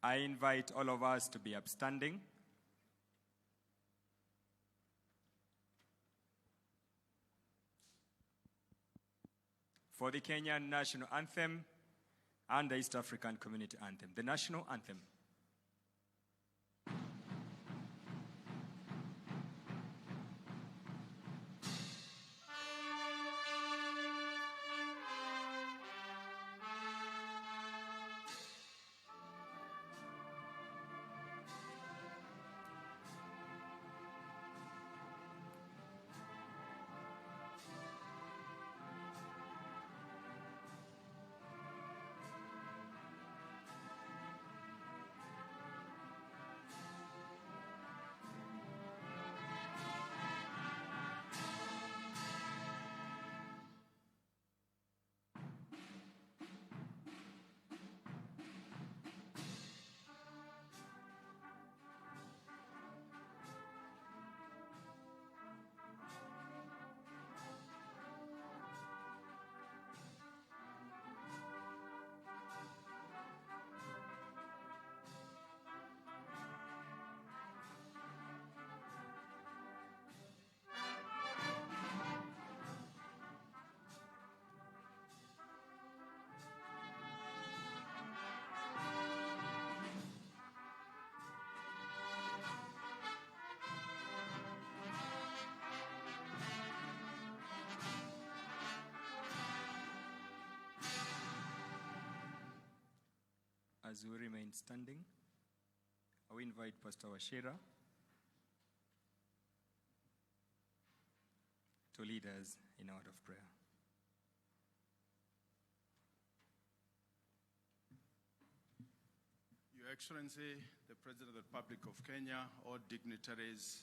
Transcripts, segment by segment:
I invite all of us to be upstanding. For the Kenyan national anthem and the East African community anthem. The national anthem. As we remain standing, I will invite Pastor Washira to lead us in a word of prayer. Your Excellency, the President of the Republic of Kenya, all dignitaries,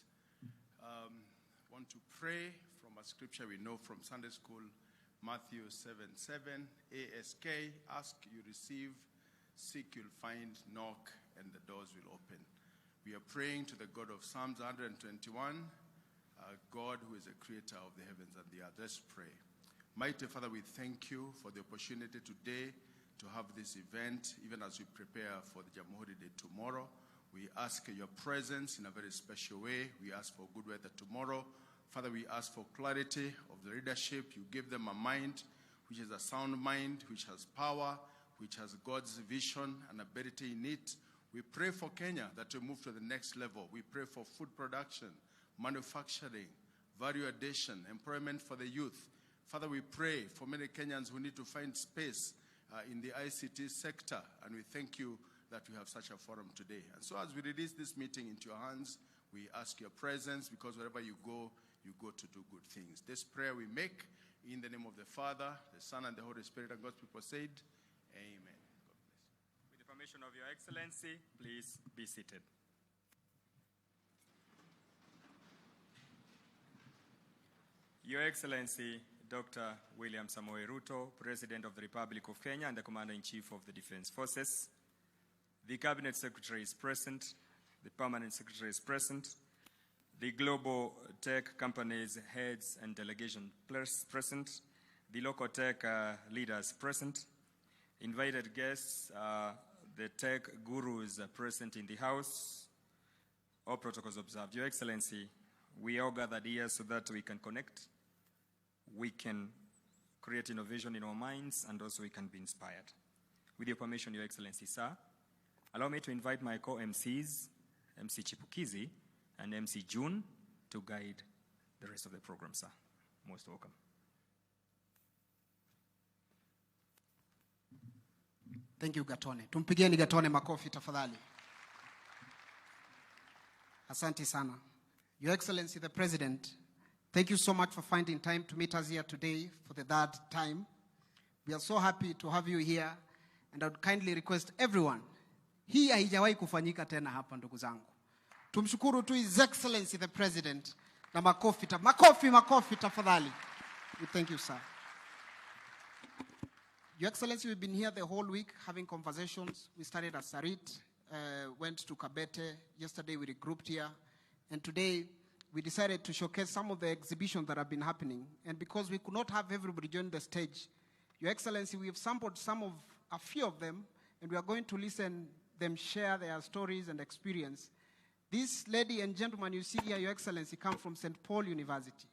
want to pray from a scripture we know from Sunday school, Matthew 7:7, ASK, ask, you receive, seek, you'll find, knock, and the doors will open. We are praying to the God of Psalms 121, God who is the creator of the heavens and the earth. Let's pray. Mighty Father, we thank you for the opportunity today to have this event, even as we prepare for the Jamhuri Day tomorrow. We ask your presence in a very special way. We ask for good weather tomorrow. Father, we ask for clarity of the leadership. You give them a mind which is a sound mind, which has power, which has God's vision and ability in it. We pray for Kenya that we move to the next level. We pray for food production, manufacturing, value addition, employment for the youth. Father, we pray for many Kenyans who need to find space in the ICT sector, and we thank you that we have such a forum today. And so as we release this meeting into your hands, we ask your presence, because wherever you go to do good things. This prayer we make in the name of the Father, the Son, and the Holy Spirit, and God's people said, amen. God bless you. With the permission of Your Excellency, please be seated. Your Excellency, Dr. William Samoei Ruto, President of the Republic of Kenya and the Commander-in-Chief of the Defense Forces. The Cabinet Secretary is present. The Permanent Secretary is present. The global tech companies, heads and delegation present. The local tech leaders present. Invited guests, the tech gurus present in the house. All protocols observed. Your Excellency, we all gathered here so that we can connect, we can create innovation in our minds, and also we can be inspired. With your permission, Your Excellency, sir, allow me to invite my co-MCs, MC Chipukizi and MC June, to guide the rest of the program, sir. Most welcome. Thank you, Gatone. Tumpigieni Gatone makofi tafadhali. Asante sana. Your Excellency, the President, thank you so much for finding time to meet us here today for the third time. We are so happy to have you here, and I would kindly request everyone, hii haijawahi kufanyika tena hapa ndugu zangu. Tumshukuru tu His Excellency the President na makofi tafadhali. We thank you, sir. Your Excellency, we've been here the whole week having conversations. We started at Sarit, went to Kabete. Yesterday we regrouped here. And today we decided to showcase some of the exhibitions that have been happening. And because we could not have everybody join the stage, Your Excellency, we have sampled a few of them, and we are going to listen them share their stories and experience. This lady and gentleman you see here, Your Excellency, come from St. Paul University.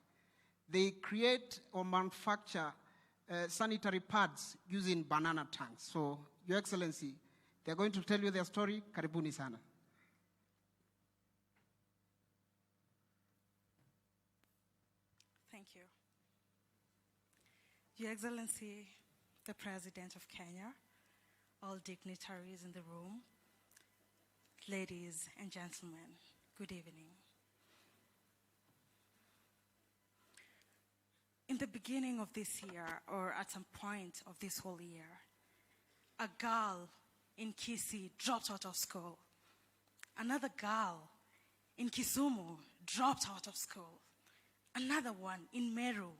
They create or manufacture sanitary pads using banana tanks. So, Your Excellency, they're going to tell you their story. Karibuni sana. Thank you. Your Excellency, the President of Kenya, all dignitaries in the room, ladies and gentlemen, good evening. In the beginning of this year, or at some point of this whole year, a girl in KICC dropped out of school. Another girl in Kisumu dropped out of school. Another one in Meru,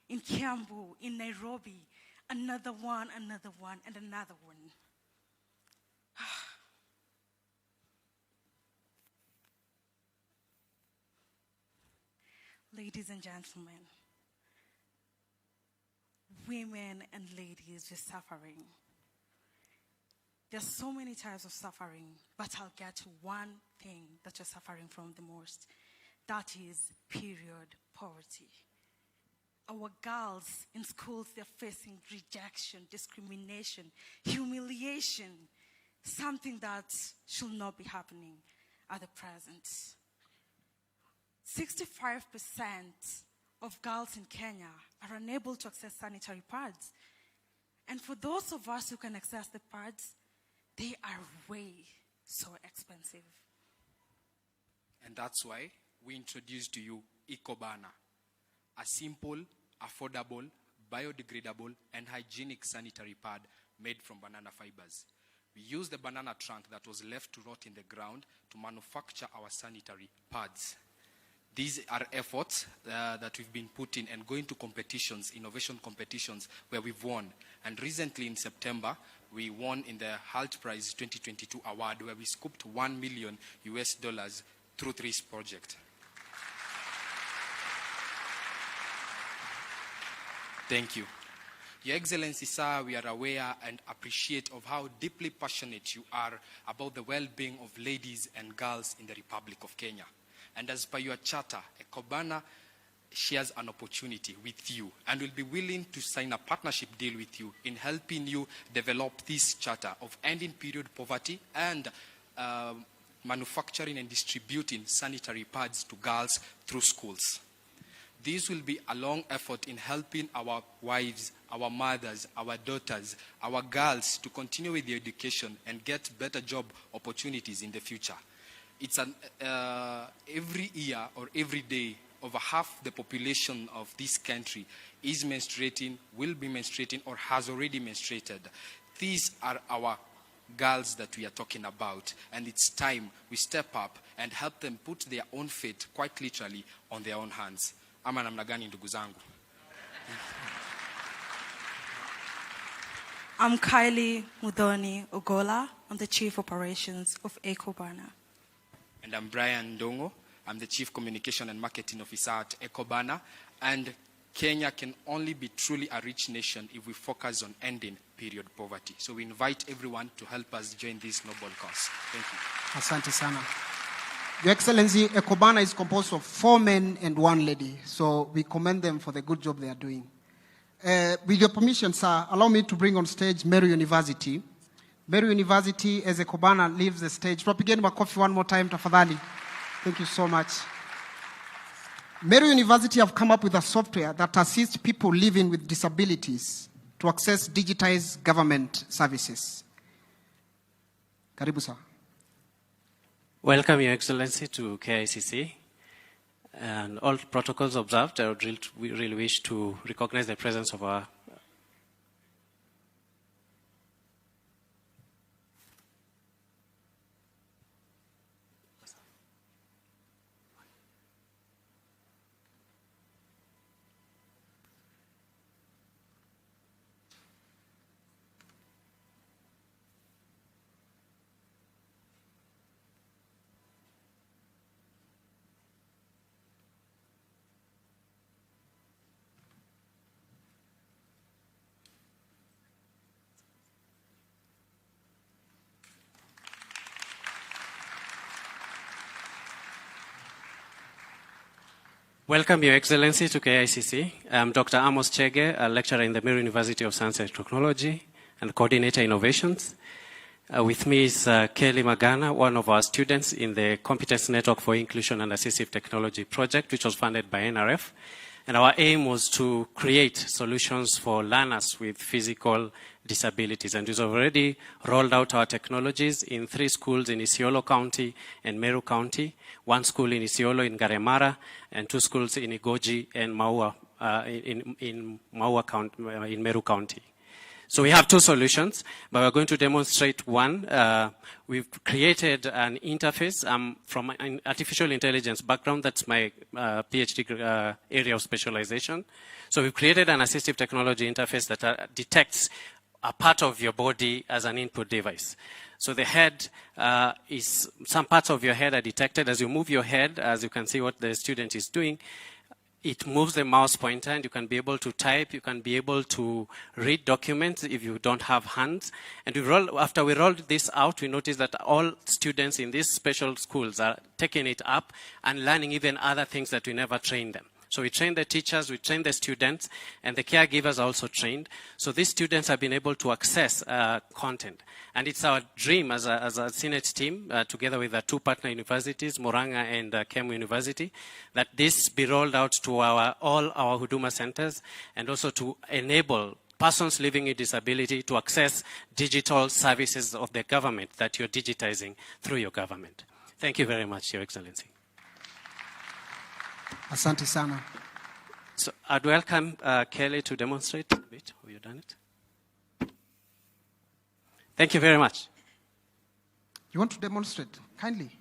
in Kiambu, in Nairobi, another one, and another one. Ladies and gentlemen, women and ladies are suffering. There's so many types of suffering, but I'll get to one thing that you're suffering from the most. That is period poverty. Our girls in schools, they're facing rejection, discrimination, humiliation, something that should not be happening at the present. 65% of girls in Kenya are unable to access sanitary pads. And for those of us who can access the pads, they are way so expensive. And that's why we introduced to you EcoBana, a simple, affordable, biodegradable, and hygienic sanitary pad made from banana fibers. We use the banana trunk that was left to rot in the ground to manufacture our sanitary pads. These are efforts that we've been putting and going to competitions, innovation competitions, where we've won. And recently in September, we won in the HALT Prize 2022 award, where we scooped $1 million through this project. Thank you. Your Excellency, sir, we are aware and appreciate of how deeply passionate you are about the well-being of ladies and girls in the Republic of Kenya. And as per your charter, EcoBana shares an opportunity with you and will be willing to sign a partnership deal with you in helping you develop this charter of ending period poverty and manufacturing and distributing sanitary pads to girls through schools. This will be a long effort in helping our wives, our mothers, our daughters, our girls to continue with their education and get better job opportunities in the future. It's every year or every day, over half the population of this country is menstruating, will be menstruating, or has already menstruated. These are our girls that we are talking about, and it's time we step up and help them put their own fate, quite literally, on their own hands. Ama namna gani ndugu zangu? I'm Kylie Mudhoni Ogola. I'm the Chief Operations of EcoBana. And I'm Brian Ndongo. I'm the Chief Communication and Marketing Officer at EcoBana. And Kenya can only be truly a rich nation if we focus on ending period poverty. So we invite everyone to help us join this noble cause. Thank you. Asante sana. Your Excellency, EcoBana is composed of 4 men and 1 lady. So we commend them for the good job they are doing. With your permission, sir, allow me to bring on stage Meru University. Meru University, as EcoBana leaves the stage. Propagate makofi one more time, tafadhali. Thank you so much. Meru University have come up with a software that assists people living with disabilities to access digitized government services. Karibu, sir. Welcome, Your Excellency, to KICC. And all protocols observed, I would really wish to recognize the presence of our Welcome, Your Excellency, to KICC. I'm Dr. Amos Chege, a lecturer in the Meru University of Science and Technology and coordinator innovations. With me is Kelly Magana, one of our students in the Competence Network for Inclusion and Assistive Technology project, which was funded by NRF. And our aim was to create solutions for learners with physical disabilities. And we've already rolled out our technologies in 3 schools in Isiolo County and Meru County, 1 school in Isiolo in Garemara, and 2 schools in Igoji and Maua, in Maua County, in Meru County. So we have 2 solutions, but we're going to demonstrate one. We've created an interface from an artificial intelligence background. That's my PhD area of specialization. So we've created an assistive technology interface that detects a part of your body as an input device. So the head some parts of your head are detected. As you move your head, as you can see what the student is doing, it moves the mouse pointer and you can be able to type, you can be able to read documents if you don't have hands. And after we rolled this out, we noticed that all students in these special schools are taking it up and learning even other things that we never trained them. So we train the teachers, we train the students, and the caregivers are also trained. So these students have been able to access content. And it's our dream as a Senate team, together with the 2 partner universities, Moranga and Kemu University, that this be rolled out to all our Huduma centers, and also to enable persons living with disability to access digital services of the government that you're digitizing through your government. Thank you very much, Your Excellency. Asante sana. So I'd welcome Kelly to demonstrate a bit. Have you done it? Thank you very much. You want to demonstrate? Kindly.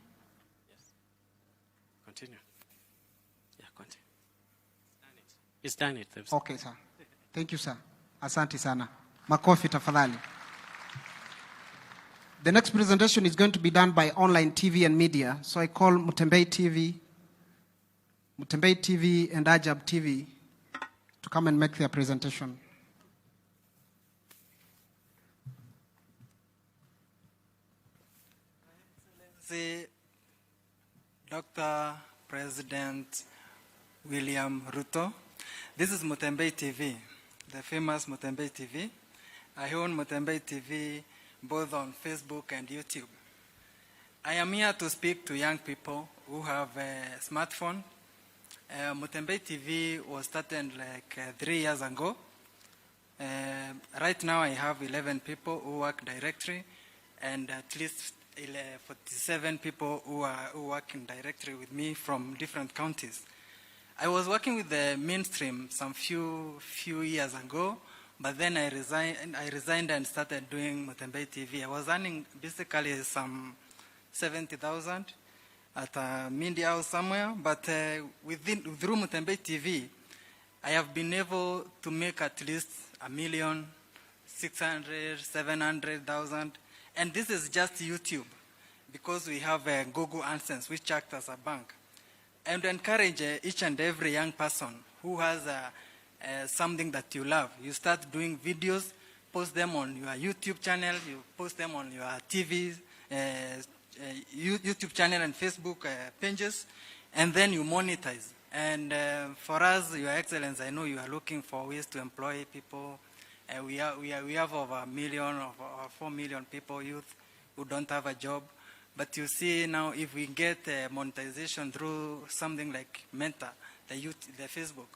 Yes. Continue. Yeah, continue. It's done it. Okay, sir. Thank you, sir. Asante sana. Makofi tafadhali. The next presentation is going to be done by online TV and media. So I call Mutembei TV and Ajab TV to come and make their presentation. Excellency, Dr. President William Ruto. This is Mutembei TV, the famous Mutembei TV. I own Mutembei TV both on Facebook and YouTube. I am here to speak to young people who have a smartphone. Mutembei TV was started like 3 years ago. Right now I have 11 people who work directly and at least 47 people who are working directly with me from different counties. I was working with the mainstream some few years ago, but then I resigned and started doing Mutembei TV. I was earning basically some 70,000 at a media house somewhere, but through Mutembei TV, I have been able to make at least 1,600,000, 700,000, and this is just YouTube, because we have Google AdSense, which acts as a bank. And to encourage each and every young person who has something that you love, you start doing videos, post them on your YouTube channel, you post them on your TV, YouTube channel and Facebook pages, and then you monetize. And for us, Your Excellency, I know you are looking for ways to employ people. We have over 1 million, over 4 million people, youth, who don't have a job. But you see now, if we get monetization through something like Meta, the Facebook,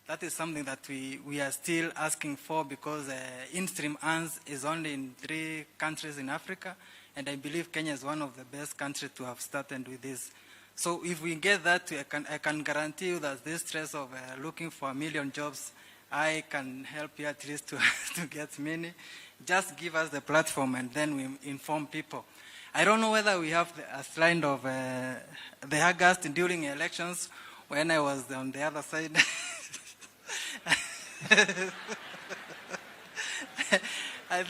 that is something that we are still asking for, because in-stream earns is only in 3 countries in Africa. And I believe Kenya is one of the best countries to have started with this. So if we get that, I can guarantee you that this stress of looking for 1 million jobs, I can help you at least to get many. Just give us the platform and then we inform people. I don't know whether we have a slide of the August during elections when I was on the other side. I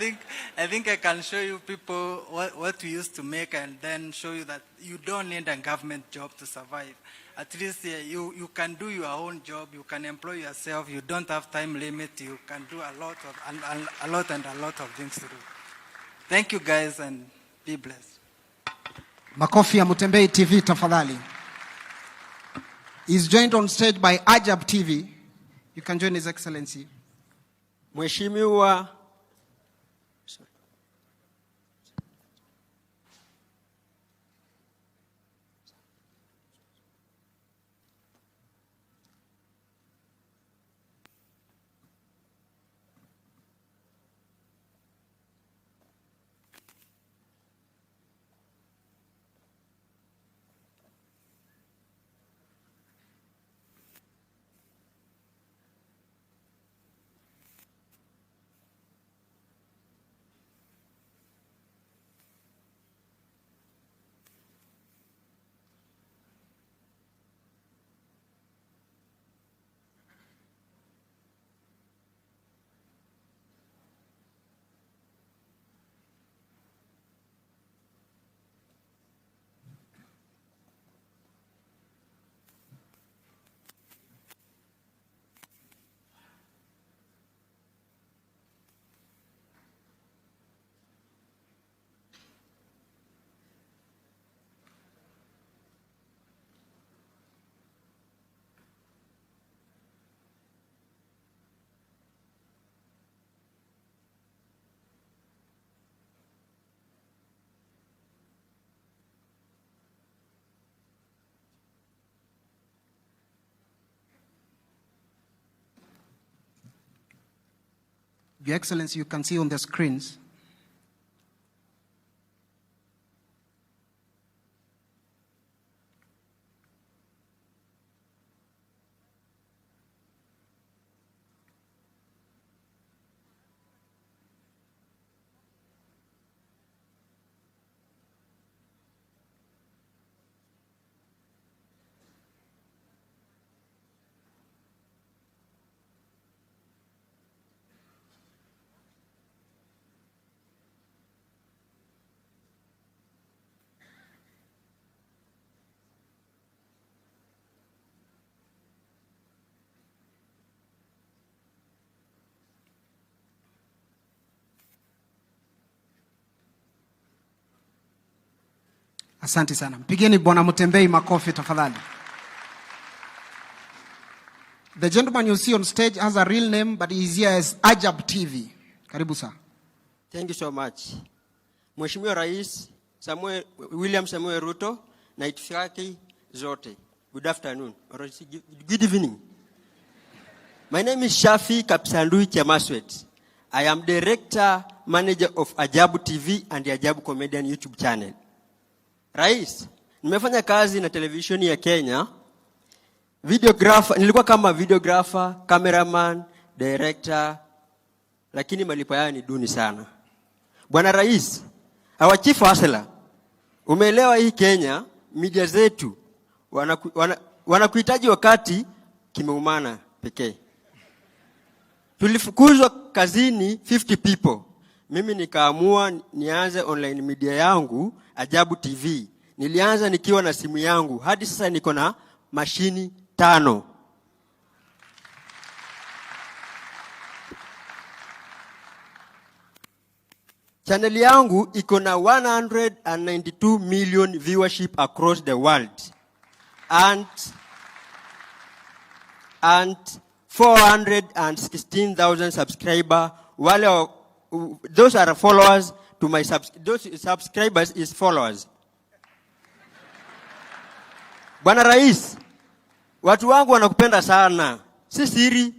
think I can show you people what we used to make, and then show you that you don't need a government job to survive. At least you can do your own job, you can employ yourself, you don't have time limit, you can do a lot of things to do. Thank you guys, and be blessed. Makofi ya Mutembei TV tafadhali. He's joined on stage by Ajab TV. You can join His Excellency. Mheshimiwa Your Excellency, you can see on the screens. Asante sana. Mpigeni Bwana Mutembei makofi tafadhali. The gentleman you see on stage has a real name, but he is here as Ajab TV. Karibu sir. Thank you so much. Mheshimiwa Rais William Samoei Ruto na itifaki zote. Good afternoon or good evening. My name is Shafi Kapsandui Chamaswet. I am director manager of Ajab TV and the Ajab Comedian YouTube channel. Rais, nimefanya kazi na televisheni ya Kenya. Videographer, nilikuwa kama videographer, cameraman, director, lakini malipo yao ni duni sana. Bwana Rais, our chief hustler, umeelewa hii Kenya, media zetu wanakuhitaji wakati kimeumana pekee. Tulifukuzwa kazini 50 people. Mimi nikaamua nianze online media yangu, Ajabu TV. Nilianza nikiwa na simu yangu. Hadi sasa niko na mashini 5. Channel yangu iko na 192 million viewership across the world. And 416,000 subscribers. Those are followers to my those subscribers is followers. Bwana Rais, watu wangu wanakupenda sana. Si siri.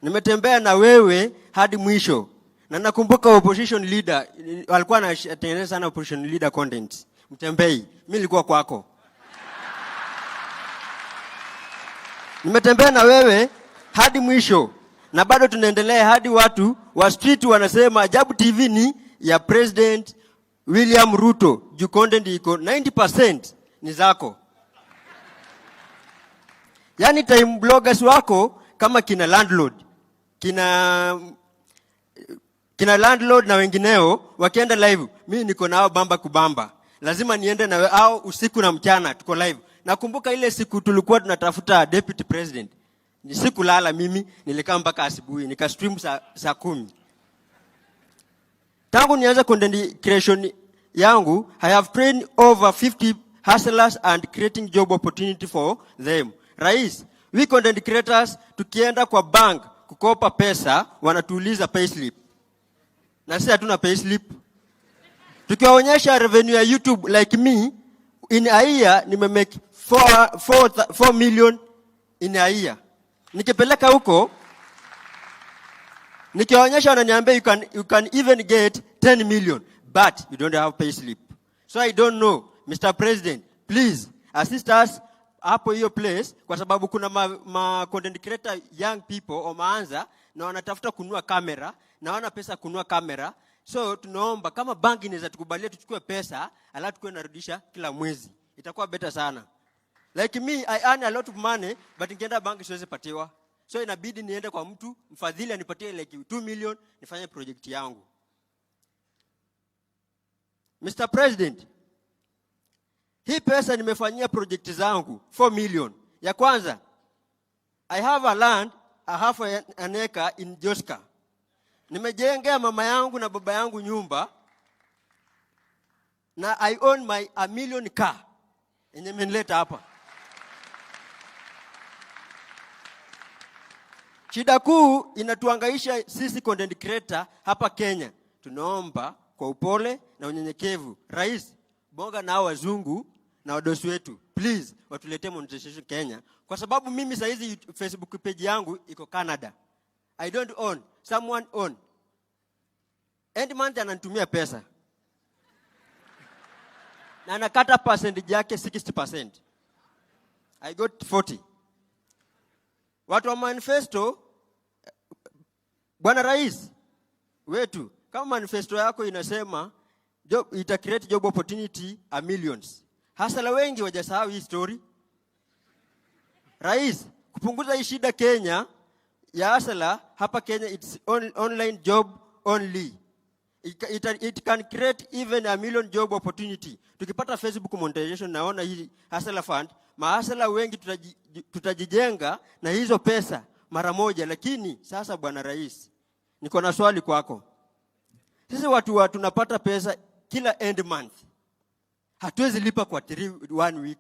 Nimetembea na wewe hadi mwisho. Na nakumbuka opposition leader alikuwa anatengeneza sana opposition leader content. Mtembei, mimi nilikuwa kwako. Nimetembea na wewe hadi mwisho. Na bado tunaendelea hadi watu wa street wanasema Ajabu TV ni ya President William Ruto. Juu content iko 90% ni zako. Yani time bloggers wako kama kina landlord. Kina landlord na wengineo wakienda live. Mimi niko nao bamba kubamba. Lazima niende na au usiku na mchana tuko live. Nakumbuka ile siku tulikuwa tunatafuta deputy president. Ni siku lala mimi nilikaa mpaka asubuhi nika stream saa 10. Tangu nianza content creation yangu I have trained over hustlers and creating job opportunity for them. Rais, we content creators tukienda kwa bank kukopa pesa wanatuuliza payslip. Na sisi hatuna payslip. Tukiwaonyesha revenue ya YouTube like me in a year nimemake 4 million in a year. Nikipeleka huko nikiwaonyesha wananiambia you can even get 10 million but you don't have payslip. So I don't know, Mr. President, please assist us hapo hiyo place kwa sababu kuna ma content creator young people wameanza na wanatafuta kununua kamera na wana pesa kununua kamera. So tunaomba kama banki inaweza tukubalia tuchukue pesa alafu tukue narudisha kila mwezi. Itakuwa better sana. Like me, I earn a lot of money but nikienda banki siwezi patiwa. So inabidi niende kwa mtu mfadhili anipatie like 2 million nifanye project yangu. Mr. President, hii pesa nimefanyia project zangu 4 million. Ya kwanza, I have a land, I have an acre in Joska. Nimejengea mama yangu na baba yangu nyumba na I own my a million car. Yenye menileta hapa. Shida kuu inatuangaisha sisi content creator hapa Kenya. Tunaomba kwa upole na unyenyekevu. Rais, bonga na wazungu na wadosi wetu. Please, watuletee monetization Kenya. Kwa sababu mimi saizi Facebook page yangu iko Canada. I don't own, someone own. End month ananitumia pesa. Na anakata percentage yake 60%. I got 40. Watu wa manifesto, Bwana Rais wetu, kama manifesto yako inasema ita create job opportunity a millions. Hasala wengi wajasahau hii story. Rais, kupunguza hii shida Kenya, ya hasala hapa Kenya it's online job only. It can create even a million job opportunity. Tukipata Facebook monetization naona hii hasala fund, mahasala wengi tutajijenga na hizo pesa mara moja. Lakini sasa Bwana Rais, niko na swali kwako. Sisi watu tunapata pesa kila end month. Hatuwezi lipa kwa 1 week.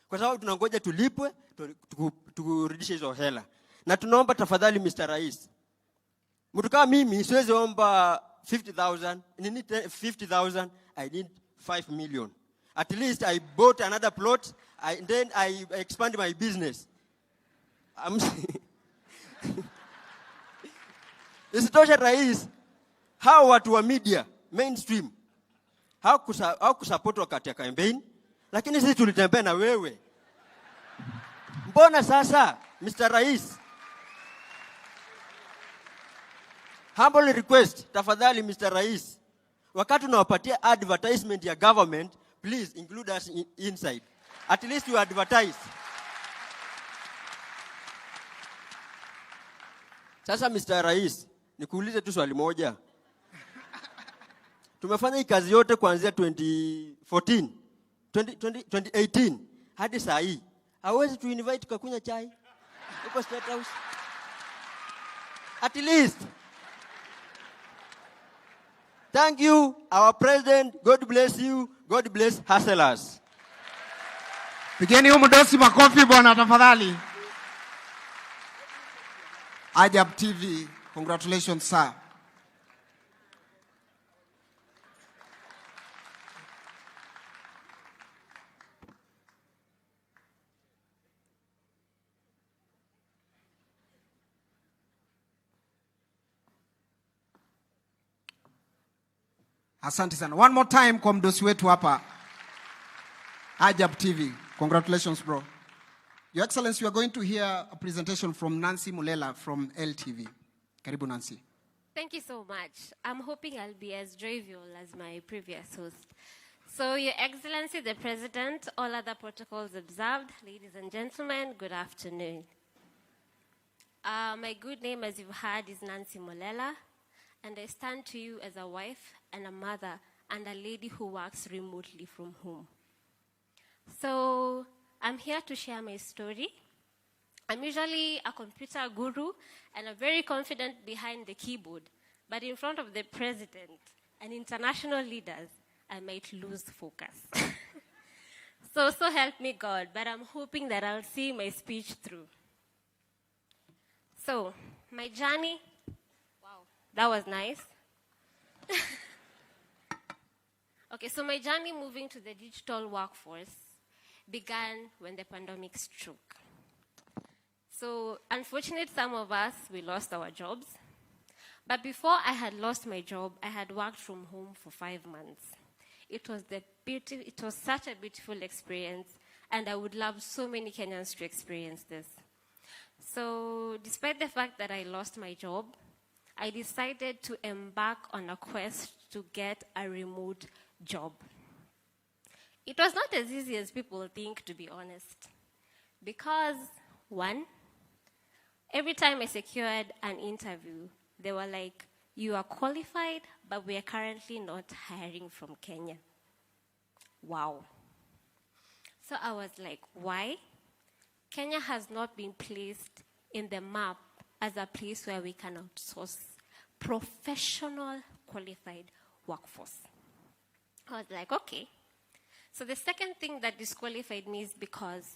Kwa sababu tunangoja tulipwe turudishe hizo hela. Na tunaomba tafadhali Mr. Rais. Mtu kama mimi siwezi omba 50,000, I need 50,000, I need 5 million. At least I bought another plot, then I expand my business. Isitoshe Rais, hao watu wa media, mainstream, hao kusupport wakati ya campaign, lakini sisi tulitembea na wewe. Mbona sasa, Mr. Rais? Humble request, tafadhali Mr. Rais, wakati unawapatia advertisement ya government, please include us inside. At least you advertise. Sasa Mr. Rais, nikuulize tu swali moja. Tumefanya hii kazi yote kuanzia 2018 hadi saa hii. Hawezi tu invite tukakunywa chai uko State House? At least. Thank you, our president. God bless you. God bless hustlers. Pigeni humu dosi makofi bwana tafadhali. Ajab TV, congratulations sir. Asante sana. One more time kwa mdosi wetu hapa. Ajab TV. Congratulations bro. Your Excellency, you are going to hear a presentation from Nancy Mulela from LTV. Karibu Nancy. Thank you so much. I'm hoping I'll be as jovial as my previous host. So, Your Excellency, the President, all other protocols observed, ladies and gentlemen, good afternoon. My good name, as you've heard, is Nancy Mulela, and I stand to you as a wife and a mother and a lady who works remotely from home. So, I'm here to share my story. I'm usually a computer guru and I'm very confident behind the keyboard, but in front of the president and international leaders, I might lose focus. So help me God, but I'm hoping that I'll see my speech through. So, my journey, wow, that was nice. Okay, so my journey moving to the digital workforce began when the pandemic struck. So, unfortunately, some of us, we lost our jobs. But before I had lost my job, I had worked from home for 5 months. It was such a beautiful experience, and I would love so many Kenyans to experience this. So, despite the fact that I lost my job, I decided to embark on a quest to get a remote job. It was not as easy as people think, to be honest. Because, one, every time I secured an interview, they were like, you are qualified, but we are currently not hiring from Kenya. Wow. So I was like, why? Kenya has not been placed in the map as a place where we can outsource professional, qualified workforce. I was like, okay. So the second thing that disqualified me is because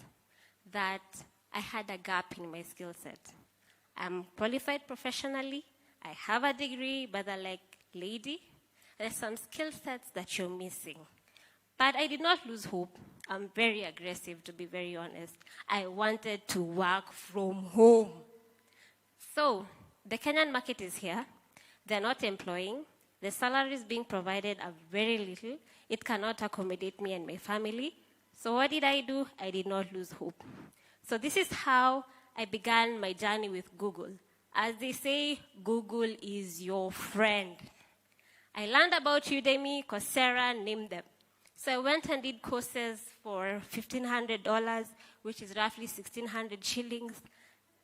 that I had a gap in my skill set. I'm qualified professionally, I have a degree, but I'm like, lady, there's some skill sets that you're missing. But I did not lose hope. I'm very aggressive, to be very honest. I wanted to work from home. So, the Kenyan market is here. They're not employing. The salaries being provided are very little. It cannot accommodate me and my family. So what did I do? I did not lose hope. So this is how I began my journey with Google. As they say, Google is your friend. I learned about Udemy, Coursera, name them. So I went and did courses for $1,500, which is roughly 1,600 shillings,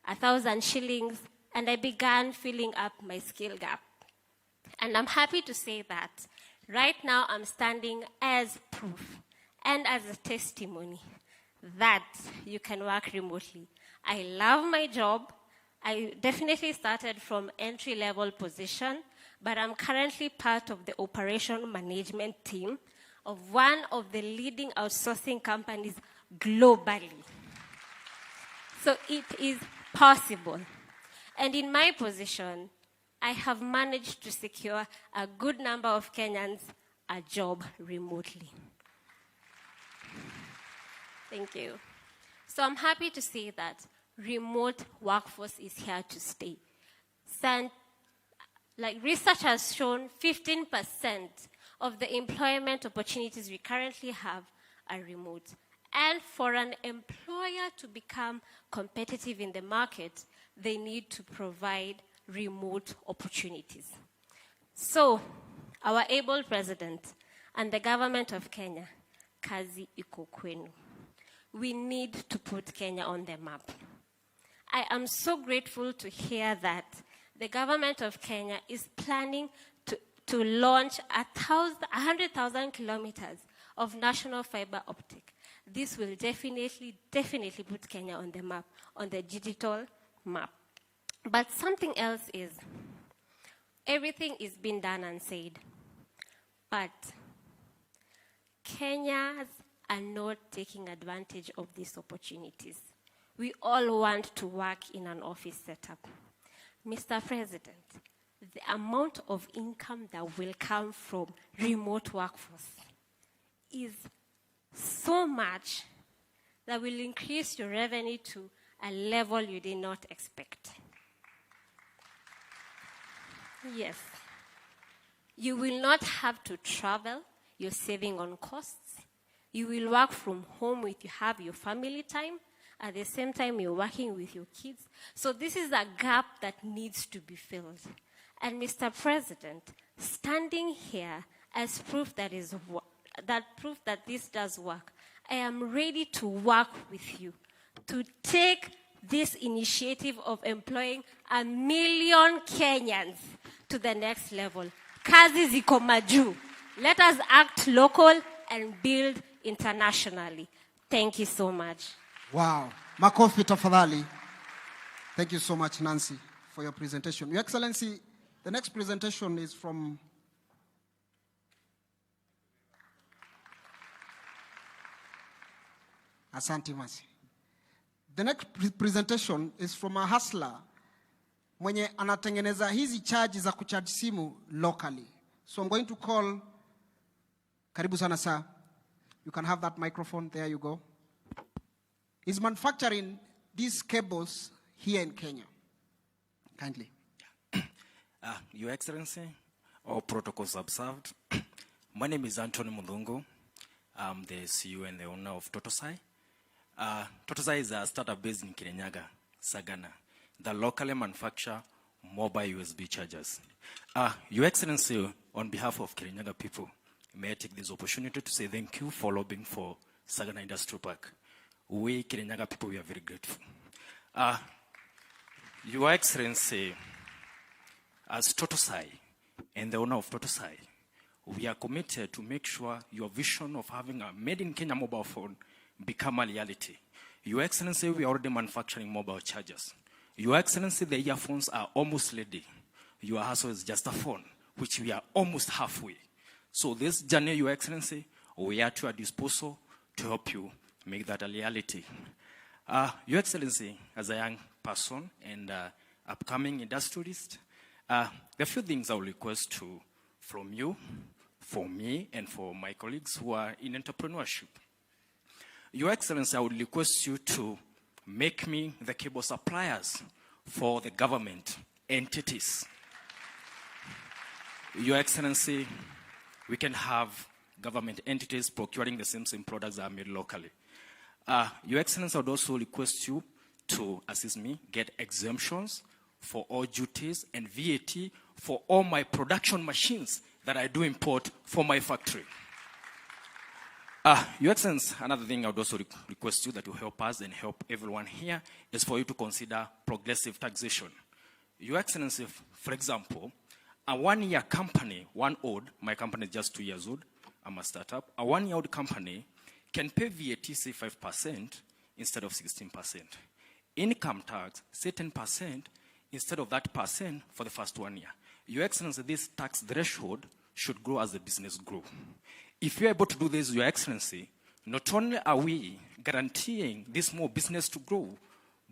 1,000 shillings, and I began filling up my skill gap. And I'm happy to say that right now I'm standing as proof and as a testimony that you can work remotely. I love my job. I definitely started from entry-level position, but I'm currently part of the operation management team of one of the leading outsourcing companies globally. So it is possible. And in my position, I have managed to secure a good number of Kenyans a job remotely. Thank you. So I'm happy to say that remote workforce is here to stay. Research has shown 15% of the employment opportunities we currently have are remote. And for an employer to become competitive in the market, they need to provide remote opportunities. So, our able president and the government of Kenya, kazi iko kwenu. We need to put Kenya on the map. I am so grateful to hear that the government of Kenya is planning to launch 100,000 kilometers of national fiber optic. This will definitely put Kenya on the map, on the digital map. But something else is, everything is being done and said, but Kenyans are not taking advantage of these opportunities. We all want to work in an office setup. Mr. President, the amount of income that will come from remote workforce is so much that will increase your revenue to a level you did not expect. Yes. You will not have to travel. You're saving on costs. You will work from home you have your family time. At the same time, you're working with your kids. So this is a gap that needs to be filled. And Mr. President, standing here as proof that this does work, I am ready to work with you to take this initiative of employing 1 million Kenyans to the next level. Kazi ziko maju. Let us act local and build internationally. Thank you so much. Wow. Makofi tafadhali. Thank you so much, Nancy, for your presentation. Your Excellency, the next presentation is from Asante Masi. The next presentation is from a hustler mwenye anatengeneza hizi charge za kucharge simu locally. So I'm going to call, karibu sana sir. You can have that microphone, there you go. He's manufacturing these cables here in Kenya. Kindly. Your Excellency, all protocols observed. My name is Anthony Mudungu. I'm the CEO and the owner of Totosai. Totosai is a startup based in Kirinyaga, Sagana, that locally manufacture mobile USB chargers. Your Excellency, on behalf of Kirinyaga people, may I take this opportunity to say thank you for lobbying for Sagana Industrial Park. We Kirinyaga people, we are very grateful. Your Excellency, as Totosai and the owner of Totosai, we are committed to make sure your vision of having a made in Kenya mobile phone become a reality. Your Excellency, we are already manufacturing mobile chargers. Your Excellency, the earphones are almost ready. Your hustle is just a phone, which we are almost halfway. So this journey, Your Excellency, we are at your disposal to help you make that a reality. Your Excellency, as a young person and upcoming industrialist, there are a few things I will request from you, for me, and for my colleagues who are in entrepreneurship. Your Excellency, I would request you to make me the cable suppliers for the government entities. Your Excellency, we can have government entities procuring the same products that are made locally. Your Excellency, I would also request you to assist me get exemptions for all duties and VAT for all my production machines that I do import for my factory. Your Excellency, another thing I would also request you that will help us and help everyone here is for you to consider progressive taxation. Your Excellency, for example, a one-year company, my company is just 2 years old, I'm a startup, a one-year-old company can pay VAT, say 5% instead of 16%. Income tax, say 10% instead of that percent for the first 1 year. Your Excellency, this tax threshold should grow as the business grows. If you're able to do this, Your Excellency, not only are we guaranteeing this small business to grow,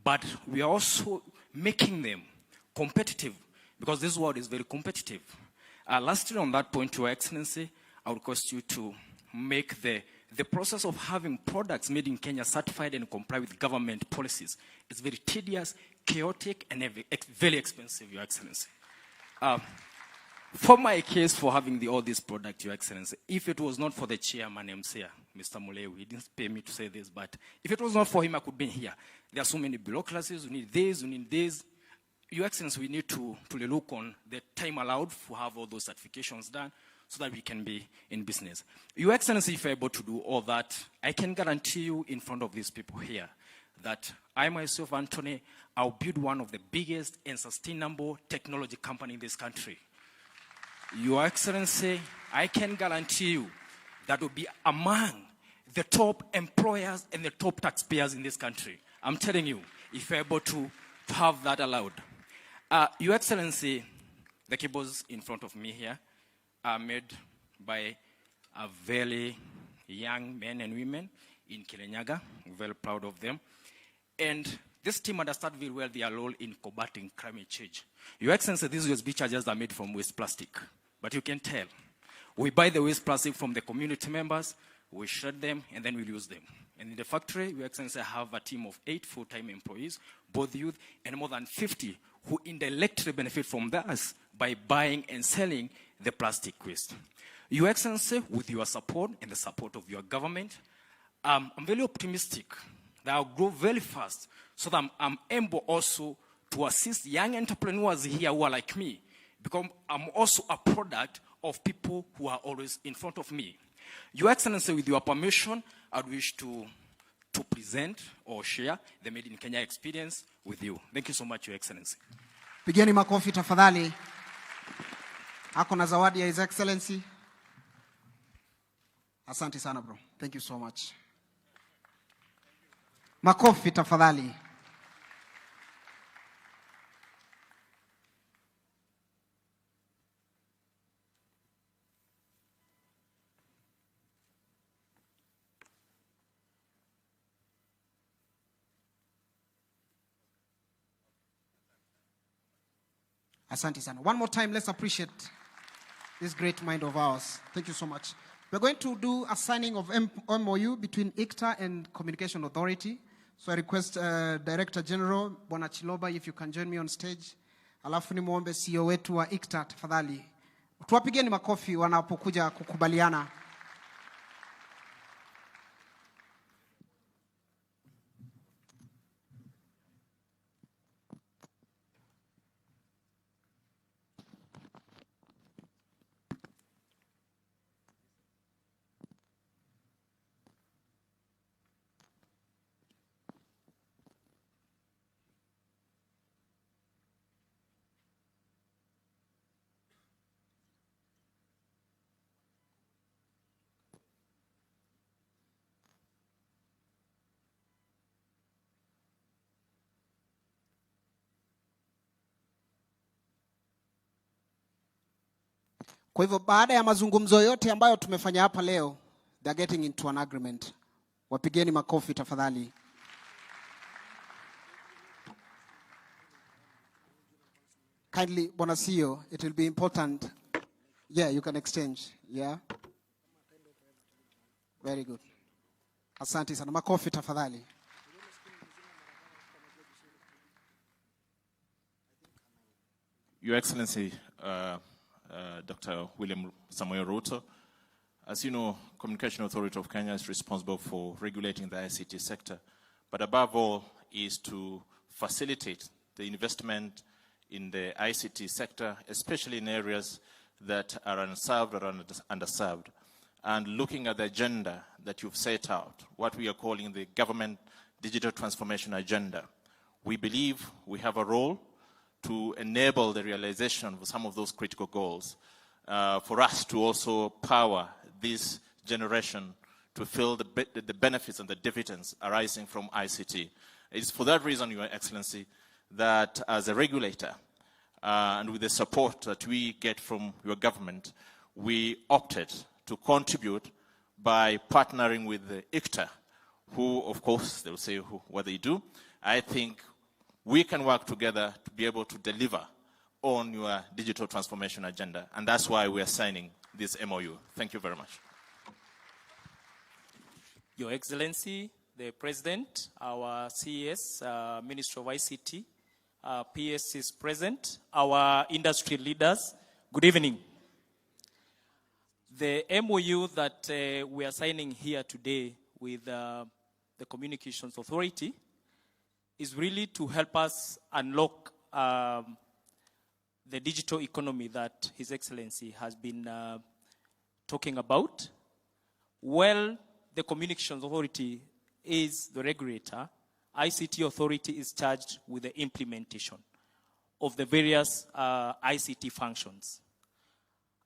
but we are also making them competitive, because this world is very competitive. Lastly, on that point, Your Excellency, I would request you to make the process of having products made in Kenya certified and comply with government policies. It's very tedious, chaotic, and very expensive, Your Excellency. For my case for having all these products, Your Excellency, if it was not for the chairman, Mr. Mulewi, he didn't pay me to say this, but if it was not for him, I could be here. There are so many bureaucracies, we need this. Your Excellency, we need to look on the time allowed to have all those certifications done so that we can be in business. Your Excellency, if you're able to do all that, I can guarantee you in front of these people here that I myself, Anthony, I'll build one of the biggest and sustainable technology company in this country. Your Excellency, I can guarantee you that will be among the top employers and the top taxpayers in this country. I'm telling you, if you're able to have that allowed. Your Excellency, the cables in front of me here are made by a very young men and women in Kirinyaga. I'm very proud of them. And this team understands very well their role in combating climate change. Your Excellency, these USB chargers are made from waste plastic. But you can tell, we buy the waste plastic from the community members, we shred them, and then we use them. And in the factory, Your Excellency, I have a team of 8 full-time employees, both youth, and more than 50 who indirectly benefit from this by buying and selling the plastic waste. Your Excellency, with your support and the support of your government, I'm very optimistic that I'll grow very fast so that I'm able also to assist young entrepreneurs here who are like me, because I'm also a product of people who are always in front of me. Your Excellency, with your permission, I'd wish to present or share the Made in Kenya experience with you. Thank you so much, Your Excellency. Pigeni makofi tafadhali. Ako na zawadi ya His Excellency. Asante sana bro. Thank you so much. Makofi tafadhali. Asante sana. One more time, let's appreciate this great mind of ours. Thank you so much. We're going to do a signing of MOU between ICTA and Communication Authority. So I request Director General, Bwana Chiloba, if you can join me on stage. Alafu ni muombe CEO wetu wa ICTA tafadhali. Tuwapigeni makofi wanapokuja kukubaliana. Kwa hivyo baada ya mazungumzo yote ambayo tumefanya hapa leo, they're getting into an agreement. Wapigeni makofi tafadhali. Kindly, Bwana CEO, it will be important. Yeah, you can exchange. Yeah. Very good. Asante sana. Makofi tafadhali. Your Excellency, Dr. William Samoei Ruto, as you know, Communication Authority of Kenya is responsible for regulating the ICT sector, but above all is to facilitate the investment in the ICT sector, especially in areas that are unserved or underserved. And looking at the agenda that you've set out, what we are calling the government digital transformation agenda, we believe we have a role to enable the realization of some of those critical goals, for us to also power this generation to feel the benefits and the dividends arising from ICT. It's for that reason, Your Excellency, that as a regulator, and with the support that we get from your government, we opted to contribute by partnering with the ICTA, who, of course, they'll say what they do. I think we can work together to be able to deliver on your digital transformation agenda, and that's why we are signing this MOU. Thank you very much. Your Excellency, the President, our CES, Minister of ICT, PS is present, our industry leaders, good evening. The MOU that we are signing here today with the Communications Authority is really to help us unlock the digital economy that His Excellency has been talking about. Well, the Communications Authority is the regulator. ICT Authority is charged with the implementation of the various ICT functions.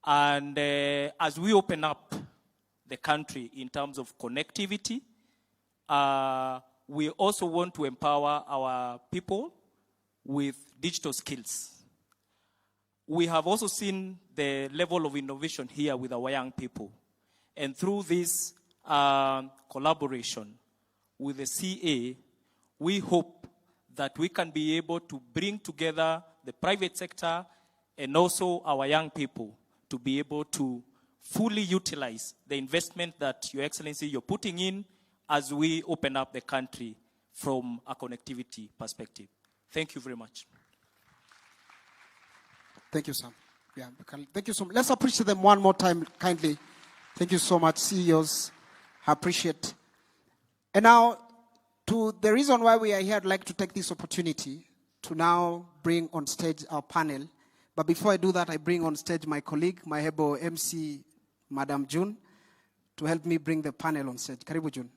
And as we open up the country in terms of connectivity, we also want to empower our people with digital skills. We have also seen the level of innovation here with our young people. And through this collaboration with the CA, we hope that we can be able to bring together the private sector and also our young people to be able to fully utilize the investment that Your Excellency you're putting in as we open up the country from a connectivity perspective. Thank you very much. Thank you, sir. Yeah, thank you so much. Let's appreciate them one more time, kindly. Thank you so much, CEOs. I appreciate. And now, to the reason why we are here, I'd like to take this opportunity to now bring on stage our panel. But before I do that, I bring on stage my colleague, my Hebo MC, Madam June, to help me bring the panel on stage. Karibu, June.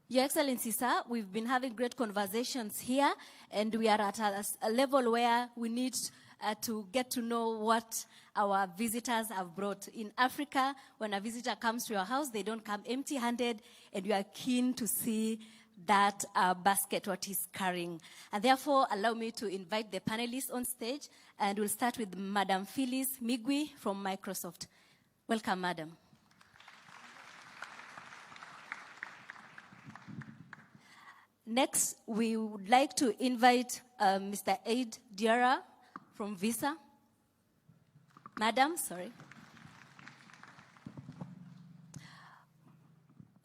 Your Excellency, sir, we've been having great conversations here, and we are at a level where we need to get to know what our visitors have brought. In Africa, when a visitor comes to your house, they don't come empty-handed, and we are keen to see that basket, what he's carrying. And therefore, allow me to invite the panelists on stage, and we'll start with Madam Phyllis Migwi from Microsoft. Welcome, Madam. Next, we would like to invite Mr. Aid Diarra from Visa. Madam, sorry.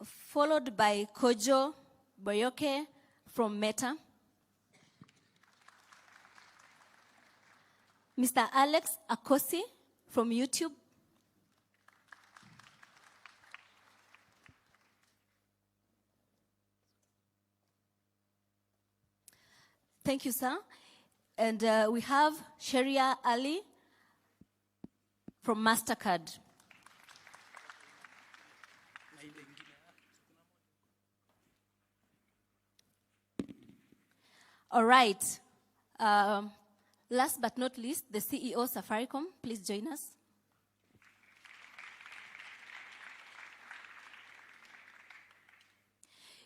Followed by Kojo Boyoke from Meta. Mr. Alex Akosi from YouTube. Thank you, sir. And we have Sharia Ali from MasterCard. All right. Last but not least, the CEO Safaricom. Please join us.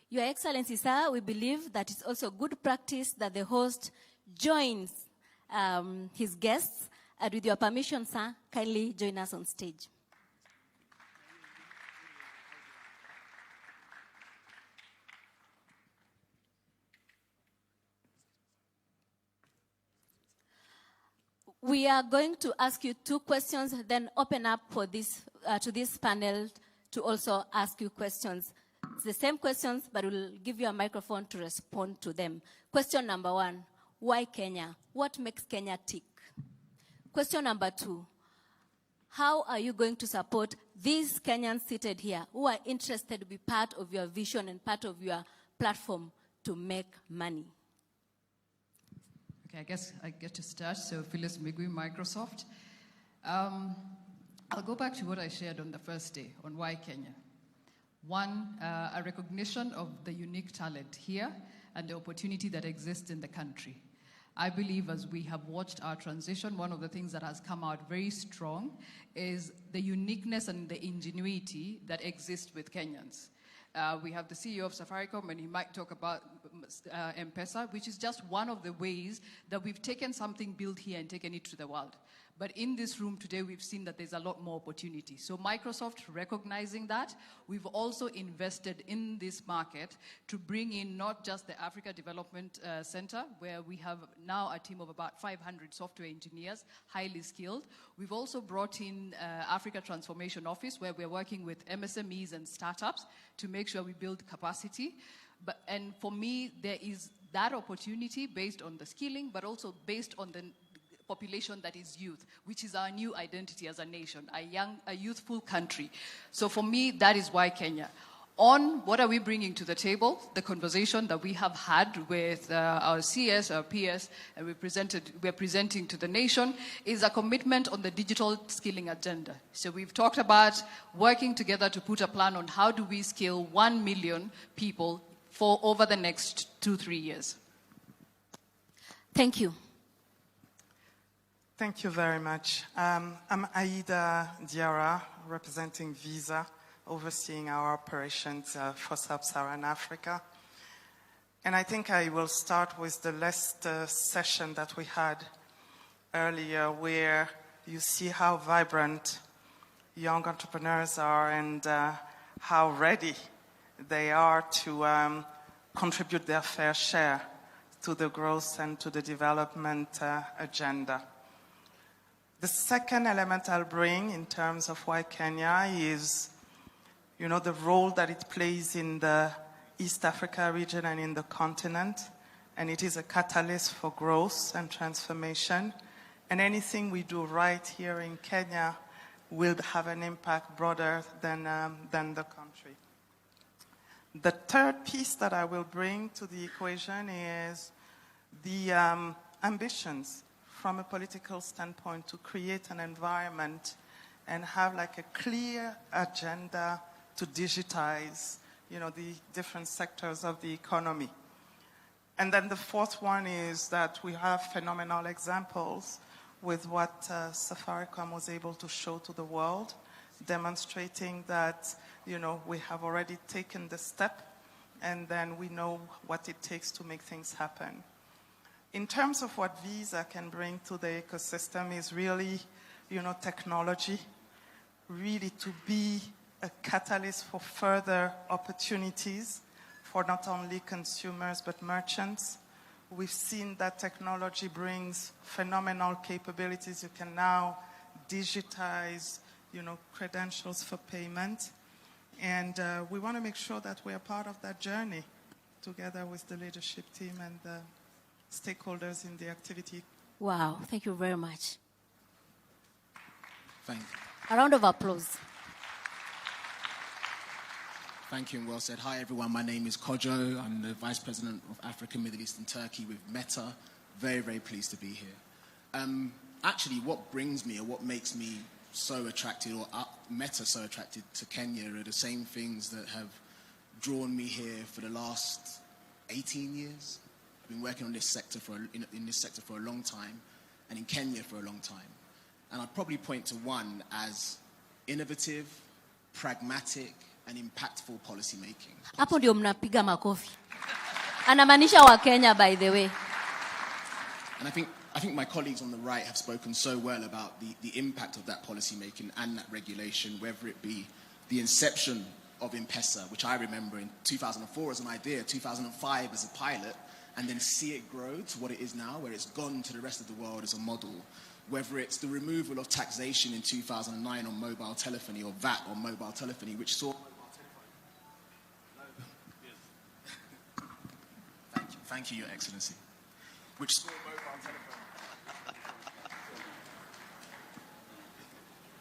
Your Excellency, sir, we believe that it's also good practice that the host joins his guests. And with your permission, sir, kindly join us on stage. We are going to ask you 2 questions, then open up for this, to this panel to also ask you questions. It's the same questions, but we'll give you a microphone to respond to them. Question number 1, why Kenya? What makes Kenya tick? Question number 2, how are you going to support these Kenyans seated here who are interested to be part of your vision and part of your platform to make money? Okay, I guess I get to start. So Phyllis Migwi, Microsoft. I'll go back to what I shared on the first day on why Kenya. 1, a recognition of the unique talent here and the opportunity that exists in the country. I believe as we have watched our transition, one of the things that has come out very strong is the uniqueness and the ingenuity that exists with Kenyans. We have the CEO of Safaricom, and he might talk about M-Pesa, which is just one of the ways that we've taken something built here and taken it to the world. But in this room today, we've seen that there's a lot more opportunity. So Microsoft, recognizing that, we've also invested in this market to bring in not just the Africa Development Center, where we have now a team of about 500 software engineers, highly skilled. We've also brought in Africa Transformation Office, where we're working with MSMEs and startups to make sure we build capacity. And for me, there is that opportunity based on the skilling, but also based on the population that is youth, which is our new identity as a nation, a youthful country. So for me, that is why Kenya. On what are we bringing to the table, the conversation that we have had with our CS, our PS, and we're presenting to the nation is a commitment on the digital skilling agenda. So we've talked about working together to put a plan on how do we skill 1 million people for over the next 2-3 years. Thank you. Thank you very much. I'm Aida Diarra, representing Visa, overseeing our operations for Sub-Saharan Africa. And I think I will start with the last session that we had earlier, where you see how vibrant young entrepreneurs are and how ready they are to contribute their fair share to the growth and to the development agenda. The second element I'll bring in terms of why Kenya is, the role that it plays in the East Africa region and in the continent. And it is a catalyst for growth and transformation. And anything we do right here in Kenya will have an impact broader than the country. The third piece that I will bring to the equation is the ambitions from a political standpoint to create an environment and have like a clear agenda to digitize, the different sectors of the economy. And then the fourth one is that we have phenomenal examples with what Safaricom was able to show to the world, demonstrating that, we have already taken the step and then we know what it takes to make things happen. In terms of what Visa can bring to the ecosystem is really, technology, really to be a catalyst for further opportunities for not only consumers but merchants. We've seen that technology brings phenomenal capabilities. You can now digitize, credentials for payment. And we want to make sure that we are part of that journey together with the leadership team and the stakeholders in the activity. Wow, thank you very much. Thank you. A round of applause. Thank you and well said. Hi everyone, my name is Kojo. I'm the Vice President of Africa, Middle East and Turkey with Meta. Very, very pleased to be here. Actually, what brings me or what makes me so attracted or Meta so attracted to Kenya are the same things that have drawn me here for the last 18 years. I've been working on this sector in this sector for a long time and in Kenya for a long time. And I'd probably point to one as innovative, pragmatic, and impactful policy making. Hapo ndio mnapiga makofi. Anamaanisha wa Kenya, by the way. And I think my colleagues on the right have spoken so well about the impact of that policy making and that regulation, whether it be the inception of M-Pesa, which I remember in 2004 as an idea, 2005 as a pilot, and then see it grow to what it is now, where it's gone to the rest of the world as a model. Whether it's the removal of taxation in 2009 on mobile telephony or VAT on mobile telephony, which saw... Thank you, Your Excellency. Which saw mobile telephony...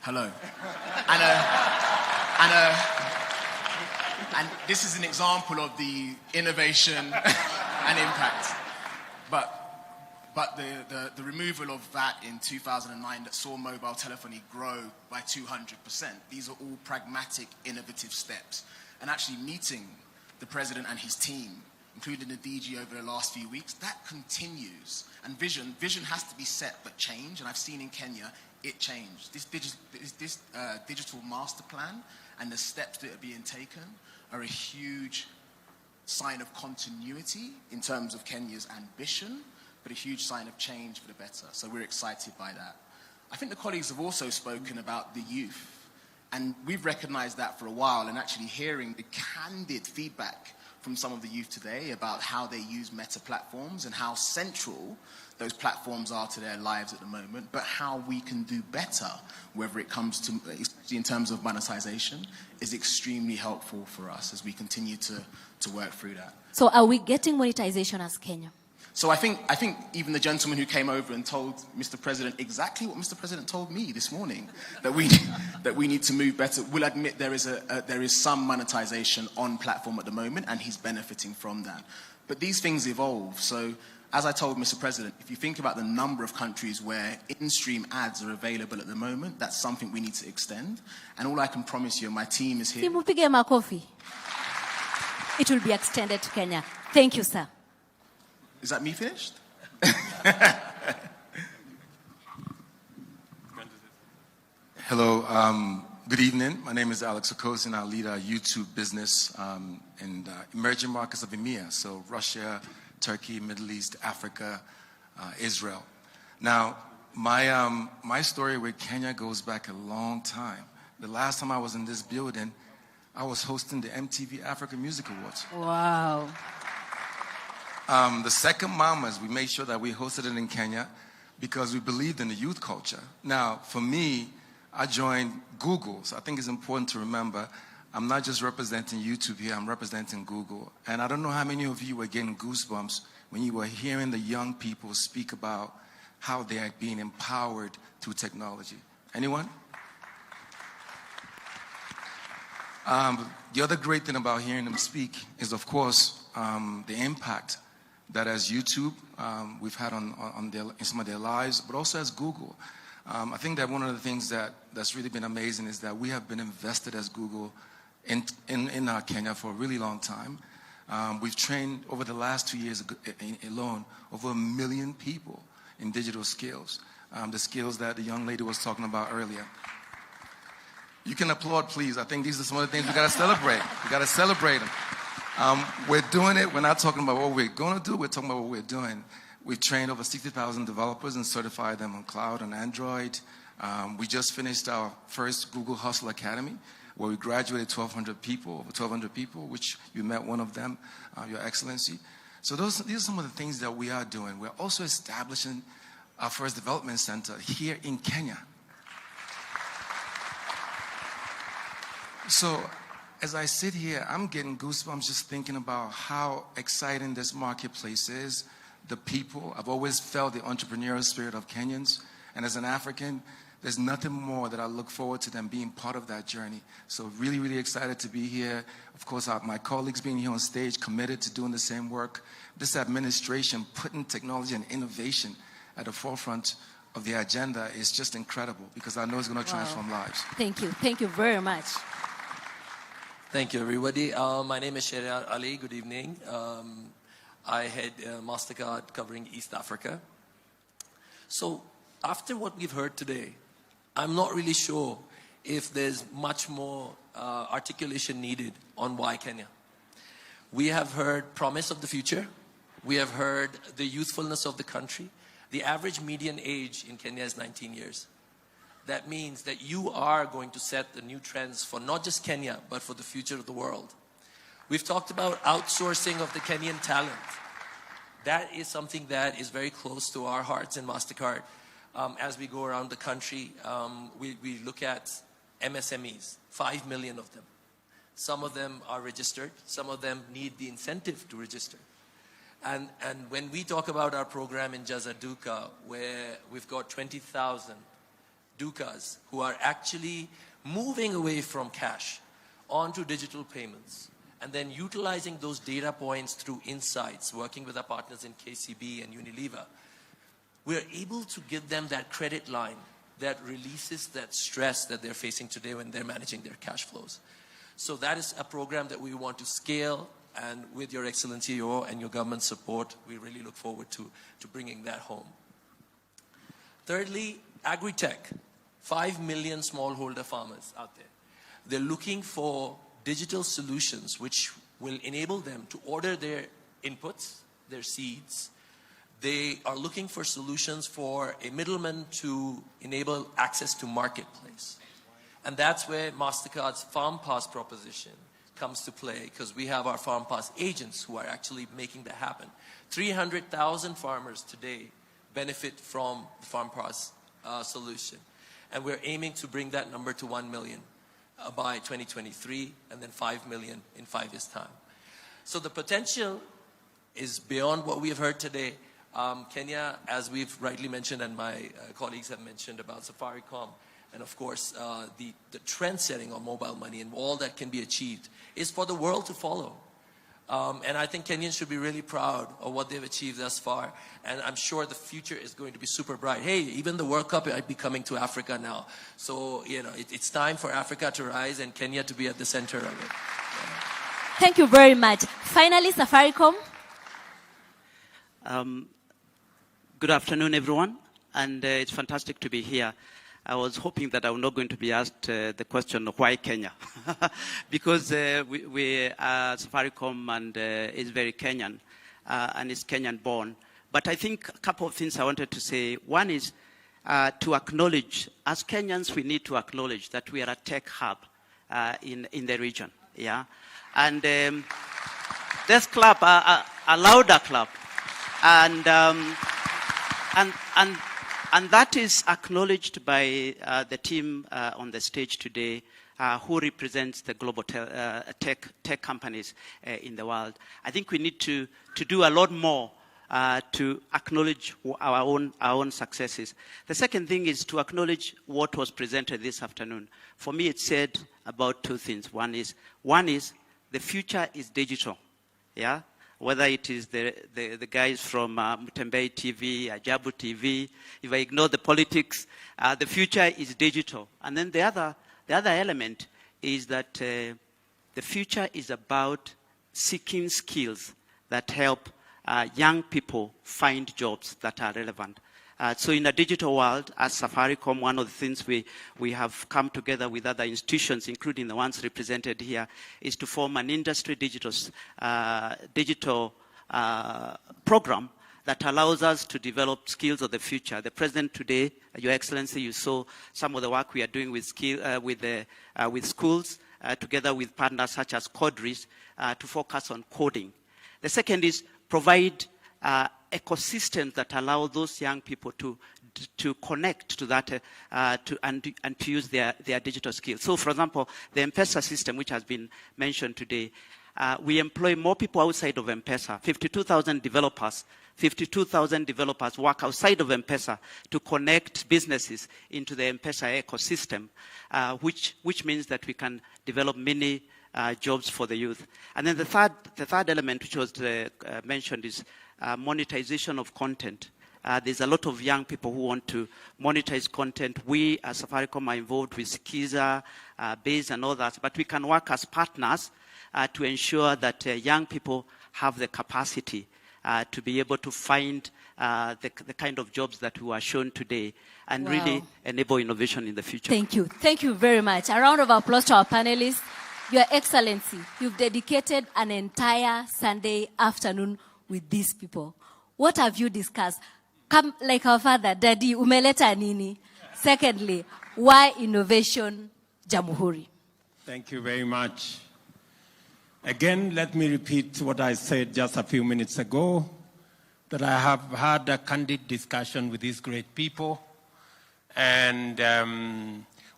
Hello. And this is an example of the innovation and impact. But the removal of VAT in 2009 that saw mobile telephony grow by 200%. These are all pragmatic, innovative steps. And actually meeting the President and his team, including the DG over the last few weeks, that continues. And vision has to be set but change. And I've seen in Kenya, it changed. This digital master plan and the steps that are being taken are a huge sign of continuity in terms of Kenya's ambition, but a huge sign of change for the better. So we're excited by that. I think the colleagues have also spoken about the youth. And we've recognized that for a while, and actually hearing the candid feedback from some of the youth today about how they use Meta platforms and how central those platforms are to their lives at the moment, but how we can do better, whether it comes to, especially in terms of monetization, is extremely helpful for us as we continue to work through that. So are we getting monetization as Kenya? So I think even the gentleman who came over and told Mr. President exactly what Mr. President told me this morning, that we need to move better, will admit there is some monetization on platform at the moment, and he's benefiting from that. But these things evolve. So as I told Mr. President, if you think about the number of countries where in-stream ads are available at the moment, that's something we need to extend. And all I can promise you, my team is here. Simupige makofi. It will be extended to Kenya. Thank you, sir. Is that me finished? Hello, good evening. My name is Alex Okosin. I lead our YouTube business in emerging markets of EMEA, so Russia, Turkey, Middle East, Africa, Israel. Now, my story with Kenya goes back a long time. The last time I was in this building, I was hosting the MTV Africa Music Awards. Wow. The second Mamas, we made sure that we hosted it in Kenya because we believed in the youth culture. Now, for me, I joined Google, so I think it's important to remember I'm not just representing YouTube here, I'm representing Google. And I don't know how many of you were getting goosebumps when you were hearing the young people speak about how they are being empowered through technology. Anyone? The other great thing about hearing them speak is, of course, the impact that as YouTube we've had in some of their lives, but also as Google. I think that one of the things that's really been amazing is that we have been invested as Google in Kenya for a really long time. We've trained over the last 2 years alone over 1 million people in digital skills, the skills that the young lady was talking about earlier. You can applaud, please. I think these are some of the things we got to celebrate. We got to celebrate them. We're doing it. We're not talking about what we're going to do. We're talking about what we're doing. We've trained over 60,000 developers and certified them on cloud and Android. We just finished our first Google Hustle Academy, where we graduated 1,200 people, over 1,200 people, which you met one of them, Your Excellency. So these are some of the things that we are doing. We're also establishing our first development center here in Kenya. So as I sit here, I'm getting goosebumps just thinking about how exciting this marketplace is, the people. I've always felt the entrepreneurial spirit of Kenyans. And as an African, there's nothing more that I look forward to than being part of that journey. So really, really excited to be here. Of course, my colleagues being here on stage, committed to doing the same work. This administration putting technology and innovation at the forefront of the agenda is just incredible, because I know it's going to transform lives. Thank you. Thank you very much. Thank you, everybody. My name is Shariat Ali. Good evening. I head MasterCard covering East Africa. So after what we've heard today, I'm not really sure if there's much more articulation needed on why Kenya. We have heard promise of the future. We have heard the youthfulness of the country. The average median age in Kenya is 19 years. That means that you are going to set the new trends for not just Kenya, but for the future of the world. We've talked about outsourcing of the Kenyan talent. That is something that is very close to our hearts in MasterCard. As we go around the country, we look at MSMEs, 5 million of them. Some of them are registered. Some of them need the incentive to register. And when we talk about our program in Jaza Duka, where we've got 20,000 Dukas who are actually moving away from cash onto digital payments, and then utilizing those data points through insights, working with our partners in KCB and Unilever, we're able to give them that credit line that releases that stress that they're facing today when they're managing their cash flows. So that is a program that we want to scale, and with Your Excellency and your government support, we really look forward to bringing that home. Thirdly, agri-tech. 5 million smallholder farmers out there. They're looking for digital solutions which will enable them to order their inputs, their seeds. They are looking for solutions for a middleman to enable access to marketplace. And that's where MasterCard's Farm Pass proposition comes to play, because we have our Farm Pass agents who are actually making that happen. 300,000 farmers today benefit from the Farm Pass solution. And we're aiming to bring that number to 1 million by 2023, and then 5 million in 5 years' time. So the potential is beyond what we have heard today. Kenya, as we've rightly mentioned, and my colleagues have mentioned about Safaricom, and of course the trend setting on mobile money and all that can be achieved, is for the world to follow. And I think Kenyans should be really proud of what they've achieved thus far. And I'm sure the future is going to be super bright. Hey, even the World Cup might be coming to Africa now. So, it's time for Africa to rise and Kenya to be at the center of it. Thank you very much. Finally, Safaricom. Good afternoon, everyone. And it's fantastic to be here. I was hoping that I'm not going to be asked the question, why Kenya? Because we are Safaricom, and is very Kenyan, and is Kenyan born. But I think a couple of things I wanted to say. One is to acknowledge, as Kenyans, we need to acknowledge that we are a tech hub in the region. Yeah, and let's clap, a louder clap, and that is acknowledged by the team on the stage today, who represents the global tech companies in the world. I think we need to do a lot more to acknowledge our own successes. The second thing is to acknowledge what was presented this afternoon. For me, it said about two things. One is the future is digital. Yeah. Whether it is the guys from Mutembei TV, Ajabu TV, if I ignore the politics, the future is digital. And then the other element is that the future is about seeking skills that help young people find jobs that are relevant. So in a digital world, as Safaricom, one of the things we have come together with other institutions, including the ones represented here, is to form an industry digital program that allows us to develop skills of the future. The President today, Your Excellency, you saw some of the work we are doing with schools, together with partners such as Codris, to focus on coding. The second is provide ecosystems that allow those young people to connect to that and to use their digital skills. So, for example, the M-Pesa system, which has been mentioned today, we employ more people outside of M-Pesa. 52,000 developers work outside of M-Pesa to connect businesses into the M-Pesa ecosystem, which means that we can develop many jobs for the youth. And then the third element, which was mentioned, is monetization of content. There's a lot of young people who want to monetize content. We, as Safaricom, are involved with Skiza, Base, and all that, but we can work as partners to ensure that young people have the capacity to be able to find the kind of jobs that we were shown today and really enable innovation in the future. Thank you. Thank you very much. A round of applause to our panelists. Your Excellency, you've dedicated an entire Sunday afternoon with these people. What have you discussed? Come like our father, Daddy, umeleta nini? Secondly, why innovation Jamhuri? Thank you very much. Again, let me repeat what I said just a few minutes ago, that I have had a candid discussion with these great people, and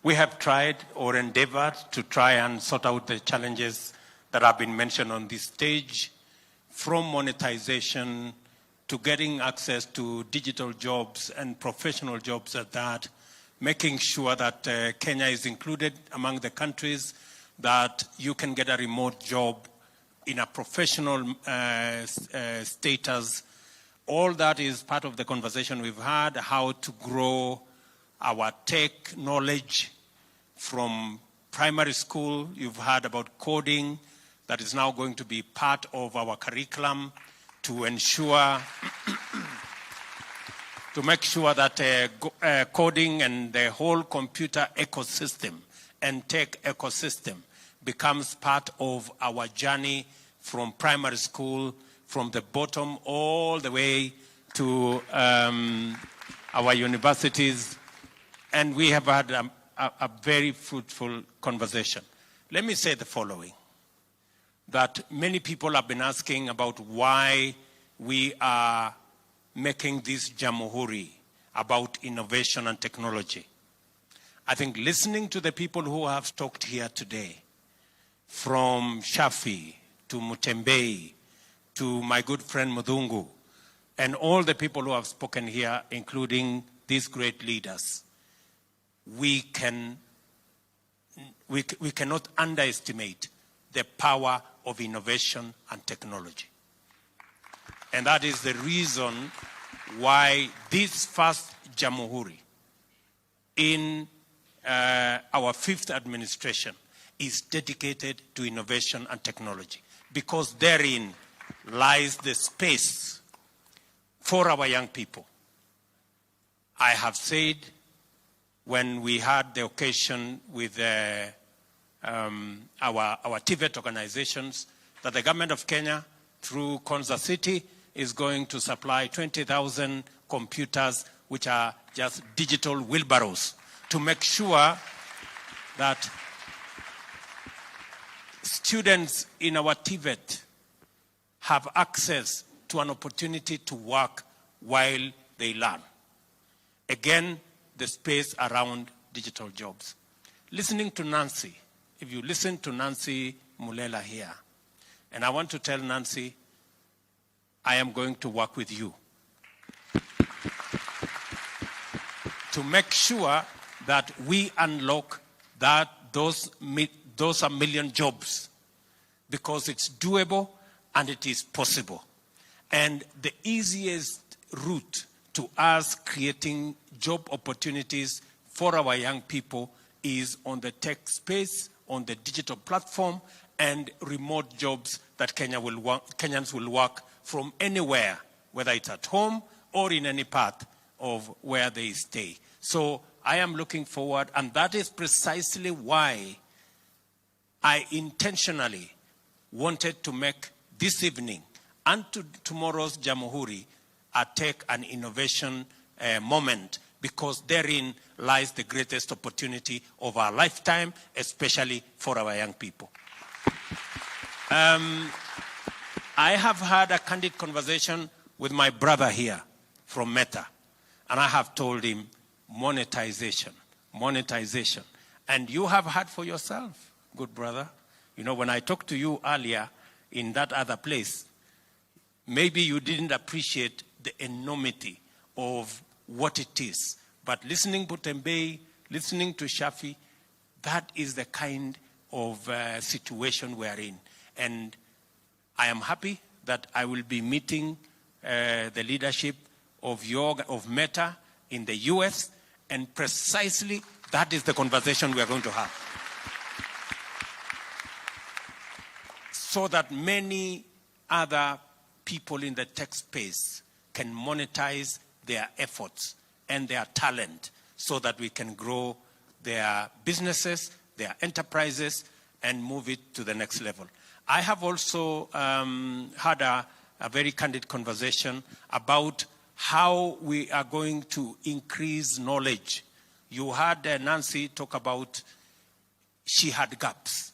we have tried or endeavored to try and sort out the challenges that have been mentioned on this stage, from monetization to getting access to digital jobs and professional jobs at that, making sure that Kenya is included among the countries that you can get a remote job in a professional status. All that is part of the conversation we've had, how to grow our tech knowledge from primary school. You've heard about coding. That is now going to be part of our curriculum to ensure, to make sure that coding and the whole computer ecosystem and tech ecosystem becomes part of our journey from primary school, from the bottom all the way to our universities. And we have had a very fruitful conversation. Let me say the following, that many people have been asking about why we are making this Jamhuri about innovation and technology. I think listening to the people who have talked here today, from Shafi to Mutembei to my good friend Mudungu, and all the people who have spoken here, including these great leaders, we cannot underestimate the power of innovation and technology. And that is the reason why this first Jamhuri in our fifth administration is dedicated to innovation and technology, because therein lies the space for our young people. I have said, when we had the occasion with our TVET organizations, that the government of Kenya, through Konza City, is going to supply 20,000 computers, which are just digital wheelbarrows, to make sure that students in our TVET have access to an opportunity to work while they learn. Again, the space around digital jobs. Listening to Nancy, if you listen to Nancy Mulela here, and I want to tell Nancy, I am going to work with you to make sure that we unlock those a million jobs, because it's doable and it is possible. And the easiest route to us creating job opportunities for our young people is on the tech space, on the digital platform, and remote jobs that Kenyans will work from anywhere, whether it's at home or in any part of where they stay. So I am looking forward, and that is precisely why I intentionally wanted to make this evening and tomorrow's Jamhuri a tech and innovation moment, because therein lies the greatest opportunity of our lifetime, especially for our young people. I have had a candid conversation with my brother here from Meta, and I have told him monetization. And you have heard for yourself, good brother. You know, when I talked to you earlier in that other place, maybe you didn't appreciate the enormity of what it is. But listening to Tembei, listening to Shafi, that is the kind of situation we are in. And I am happy that I will be meeting the leadership of Meta in the US, and precisely that is the conversation we are going to have. So that many other people in the tech space can monetize their efforts and their talent, so that we can grow their businesses, their enterprises, and move it to the next level. I have also had a very candid conversation about how we are going to increase knowledge. You heard Nancy talk about she had gaps.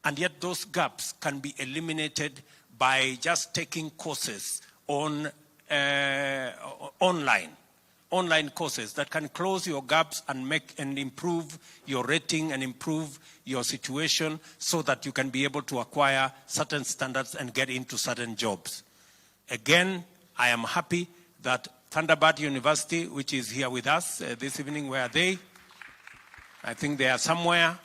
And yet those gaps can be eliminated by just taking courses on online courses that can close your gaps and make and improve your rating and improve your situation, so that you can be able to acquire certain standards and get into certain jobs. Again, I am happy that Thunderbird University, which is here with us this evening, where are they? I think they are somewhere.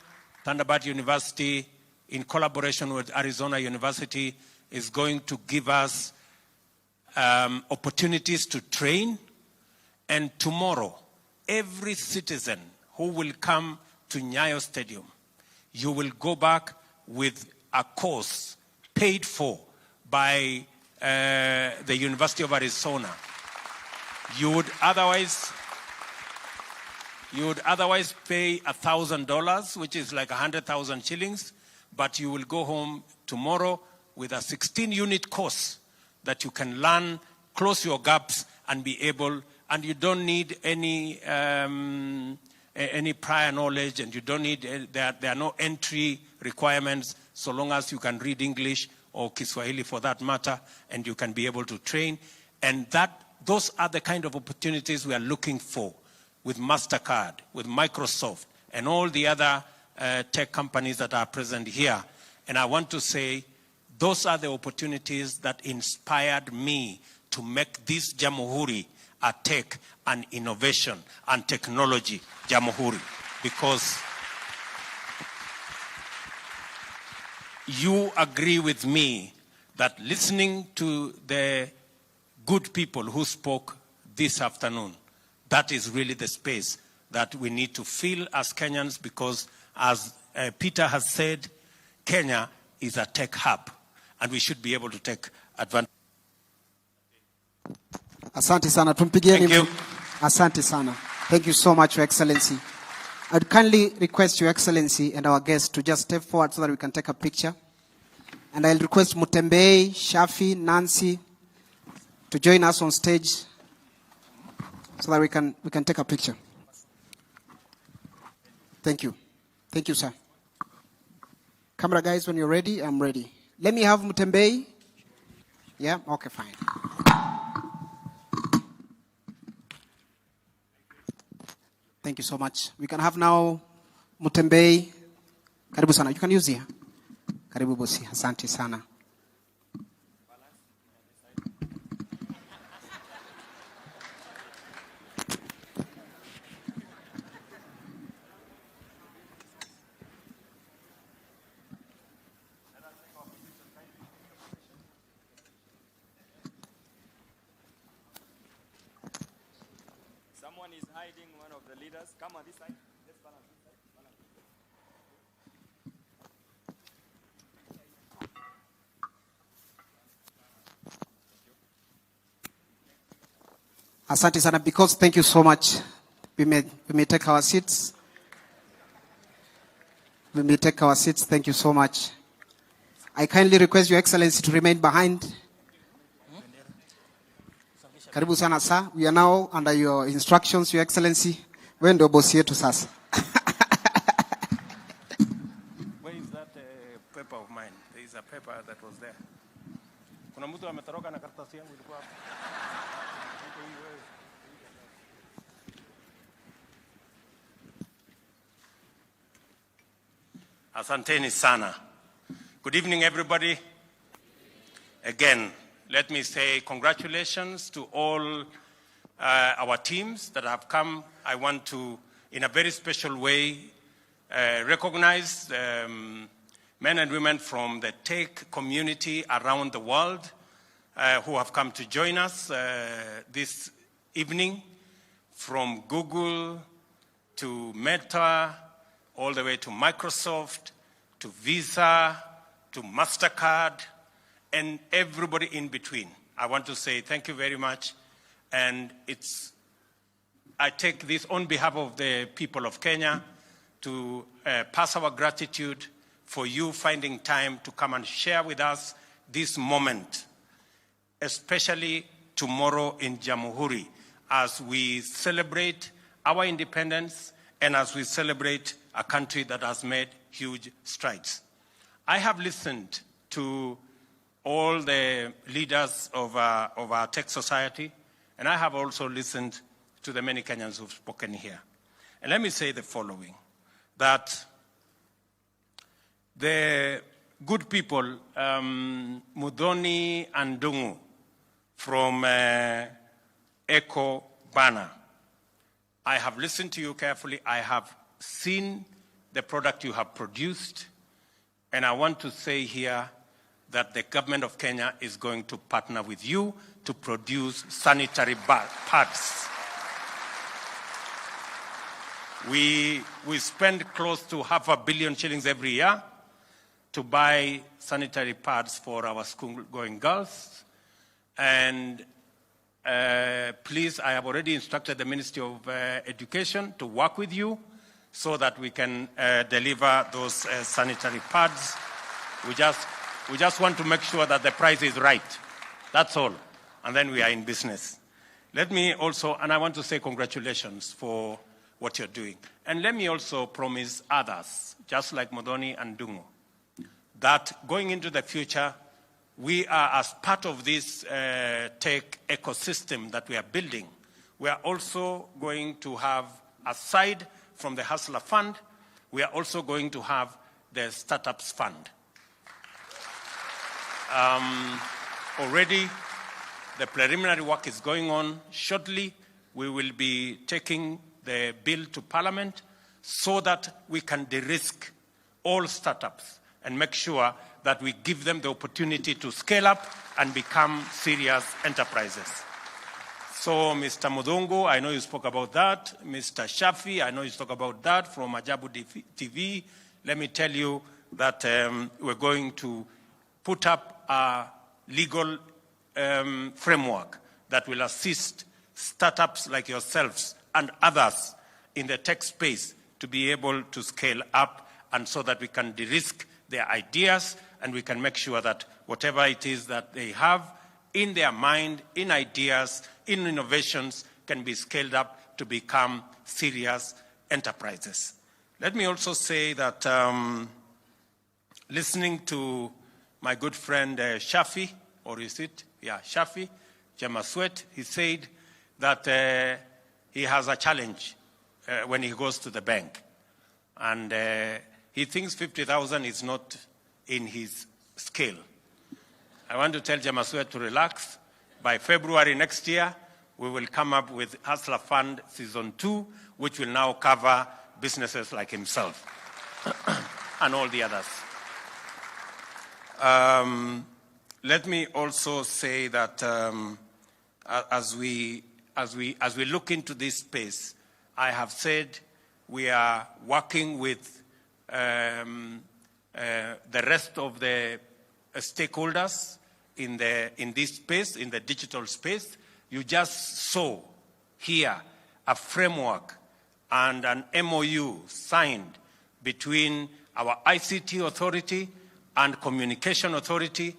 Thunderbird University, in collaboration with Arizona University, is going to give us opportunities to train. And tomorrow, every citizen who will come to Nyayo Stadium, you will go back with a course paid for by the University of Arizona. You would otherwise pay $1,000, which is like 100,000 shillings, but you will go home tomorrow with a 16-unit course that you can learn, close your gaps, and be able. And you don't need any prior knowledge, and you don't need, there are no entry requirements, so long as you can read English or Kiswahili for that matter, and you can be able to train. And those are the kind of opportunities we are looking for with MasterCard, with Microsoft, and all the other tech companies that are present here. And I want to say, those are the opportunities that inspired me to make this Jamhuri a tech and innovation and technology Jamhuri, because you agree with me that listening to the good people who spoke this afternoon, that is really the space that we need to fill as Kenyans, because as Peter has said, Kenya is a tech hub, and we should be able to take advantage. Asante sana. Tumpigieni. Thank you. Asante sana. Thank you so much, Your Excellency. I'd kindly request Your Excellency and our guests to just step forward so that we can take a picture. And I'll request Mutembei, Shafi, Nancy to join us on stage so that we can take a picture. Thank you. Thank you, sir. Camera guys, when you're ready, I'm ready. Let me have Mutembei. Yeah? Okay, fine. Thank you so much. We can have now Mutembei. Karibu sana. You can use here. Karibu bosi. Asante sana. Someone is hiding one of the leaders. Come on this side. Let's balance this side. Balance. Asante sana, because thank you so much. We may take our seats. We may take our seats. Thank you so much. I kindly request Your Excellency to remain behind. Karibu sana sir. We are now under your instructions, Your Excellency. Wewe ndio bosi yetu sasa. Where is that paper of mine? There is a paper that was there. Kuna mtu ametoroka na karatasi yangu ilikuwa hapo. Asanteni sana. Good evening, everybody. Again, let me say congratulations to all our teams that have come. I want to, in a very special way, recognize men and women from the tech community around the world who have come to join us this evening, from Google to Meta, all the way to Microsoft, to Visa, to MasterCard, and everybody in between. I want to say thank you very much. And I take this on behalf of the people of Kenya to pass our gratitude for you finding time to come and share with us this moment, especially tomorrow in Jamhuri, as we celebrate our independence and as we celebrate a country that has made huge strides. I have listened to all the leaders of our tech society, and I have also listened to the many Kenyans who've spoken here. And let me say the following, that the good people, Mudhoni and Dungu from Eco Bana, I have listened to you carefully. I have seen the product you have produced, and I want to say here that the government of Kenya is going to partner with you to produce sanitary pads. We spend close to $500 million shillings every year to buy sanitary pads for our school-going girls. And please, I have already instructed the Ministry of Education to work with you so that we can deliver those sanitary pads. We just want to make sure that the price is right. That's all. And then we are in business. Let me also, and I want to say congratulations for what you're doing. And let me also promise others, just like Modoni and Dungo, that going into the future, we are, as part of this tech ecosystem that we are building, we are also going to have, aside from the Hustler Fund, we are also going to have the Startups Fund. Already, the preliminary work is going on. Shortly, we will be taking the bill to Parliament so that we can de-risk all startups and make sure that we give them the opportunity to scale up and become serious enterprises. So, Mr. Mudongo, I know you spoke about that. Mr. Shafi, I know you spoke about that from Ajabu TV. Let me tell you that we're going to put up a legal framework that will assist startups like yourselves and others in the tech space to be able to scale up, and so that we can de-risk their ideas and we can make sure that whatever it is that they have in their mind, in ideas, in innovations, can be scaled up to become serious enterprises. Let me also say that listening to my good friend Shafi, or is it? Yeah, Shafi, Jamaswet, he said that he has a challenge when he goes to the bank. And he thinks 50,000 is not in his scale. I want to tell Jamaswet to relax. By February next year, we will come up with Hustler Fund Season 2, which will now cover businesses like himself and all the others. Let me also say that as we look into this space, I have said we are working with the rest of the stakeholders in this space, in the digital space. You just saw here a framework and an MOU signed between our ICT authority and communication authority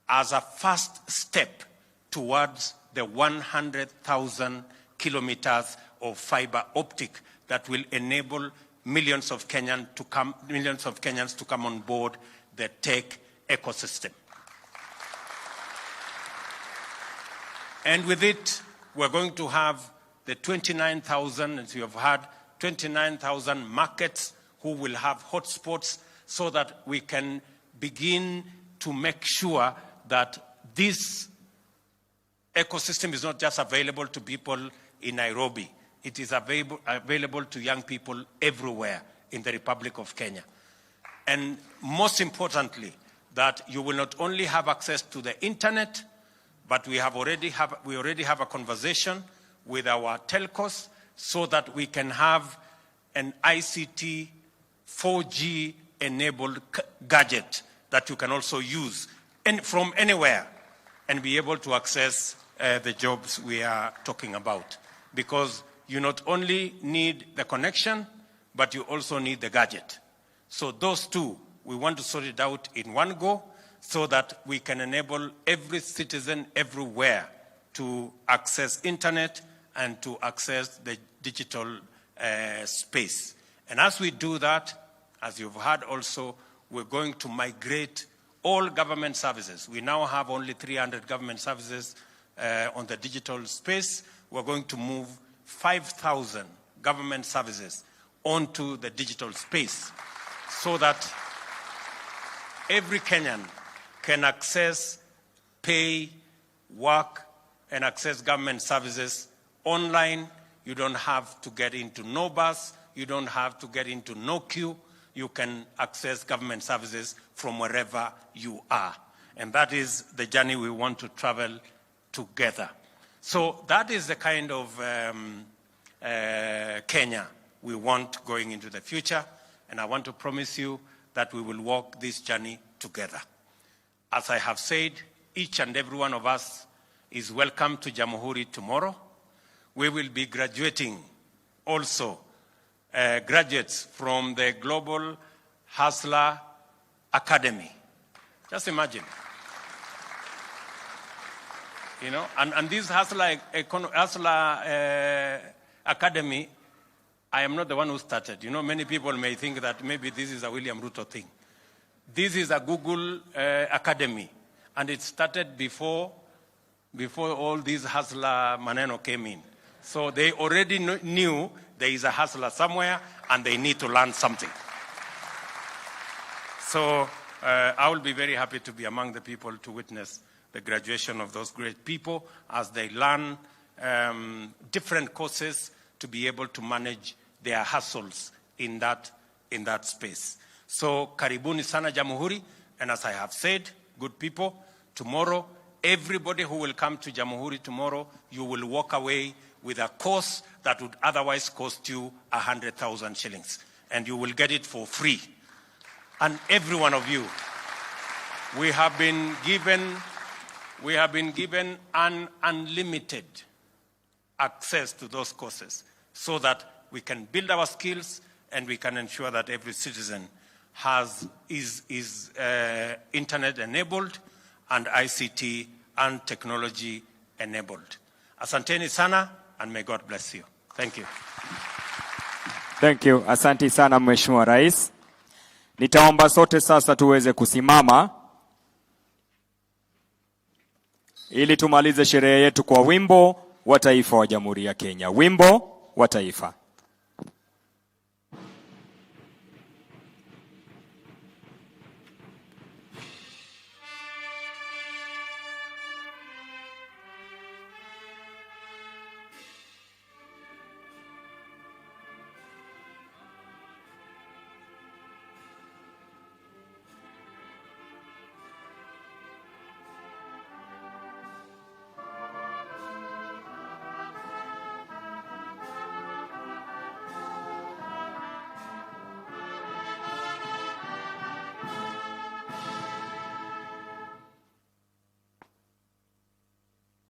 as a first step towards the 100,000 kilometers of fiber optic that will enable millions of Kenyans to come on board the tech ecosystem. And with it, we're going to have the 29,000, as you have heard, 29,000 markets who will have hotspots so that we can begin to make sure that this ecosystem is not just available to people in Nairobi. It is available to young people everywhere in the Republic of Kenya. And most importantly, that you will not only have access to the internet, but we already have a conversation with our telcos so that we can have an ICT 4G enabled gadget that you can also use from anywhere and be able to access the jobs we are talking about. Because you not only need the connection, but you also need the gadget. So those two, we want to sort it out in one go so that we can enable every citizen everywhere to access internet and to access the digital space. And as we do that, as you've heard also, we're going to migrate all government services. We now have only 300 government services on the digital space. We're going to move 5,000 government services onto the digital space so that every Kenyan can access, pay, work, and access government services online. You don't have to get into no bus. You don't have to get into no queue. You can access government services from wherever you are. And that is the journey we want to travel together. So that is the kind of Kenya we want going into the future. And I want to promise you that we will walk this journey together. As I have said, each and every one of us is welcome to Jamhuri tomorrow. We will be graduating also graduates from the Global Hustler Academy. Just imagine. You know, and this Hustler Academy, I am not the one who started. You know, many people may think that maybe this is a William Ruto thing. This is a Google Academy, and it started before all these Hustler Maneno came in. So they already knew there is a hustler somewhere, and they need to learn something. So I will be very happy to be among the people to witness the graduation of those great people as they learn different courses to be able to manage their hustles in that space. So karibuni sana Jamhuri, and as I have said, good people, tomorrow, everybody who will come to Jamhuri tomorrow, you will walk away with a course that would otherwise cost you 100,000 shillings. And you will get it for free. And every one of you, we have been given an unlimited access to those courses so that we can build our skills and we can ensure that every citizen is internet enabled and ICT and technology enabled. Asanteni sana, and may God bless you. Thank you. Thank you. Asante sana Mheshimiwa Rais. Nitaomba sote sasa tuweze kusimama ili tumalize sherehe yetu kwa wimbo wa taifa wa Jamhuri ya Kenya. Wimbo wa taifa.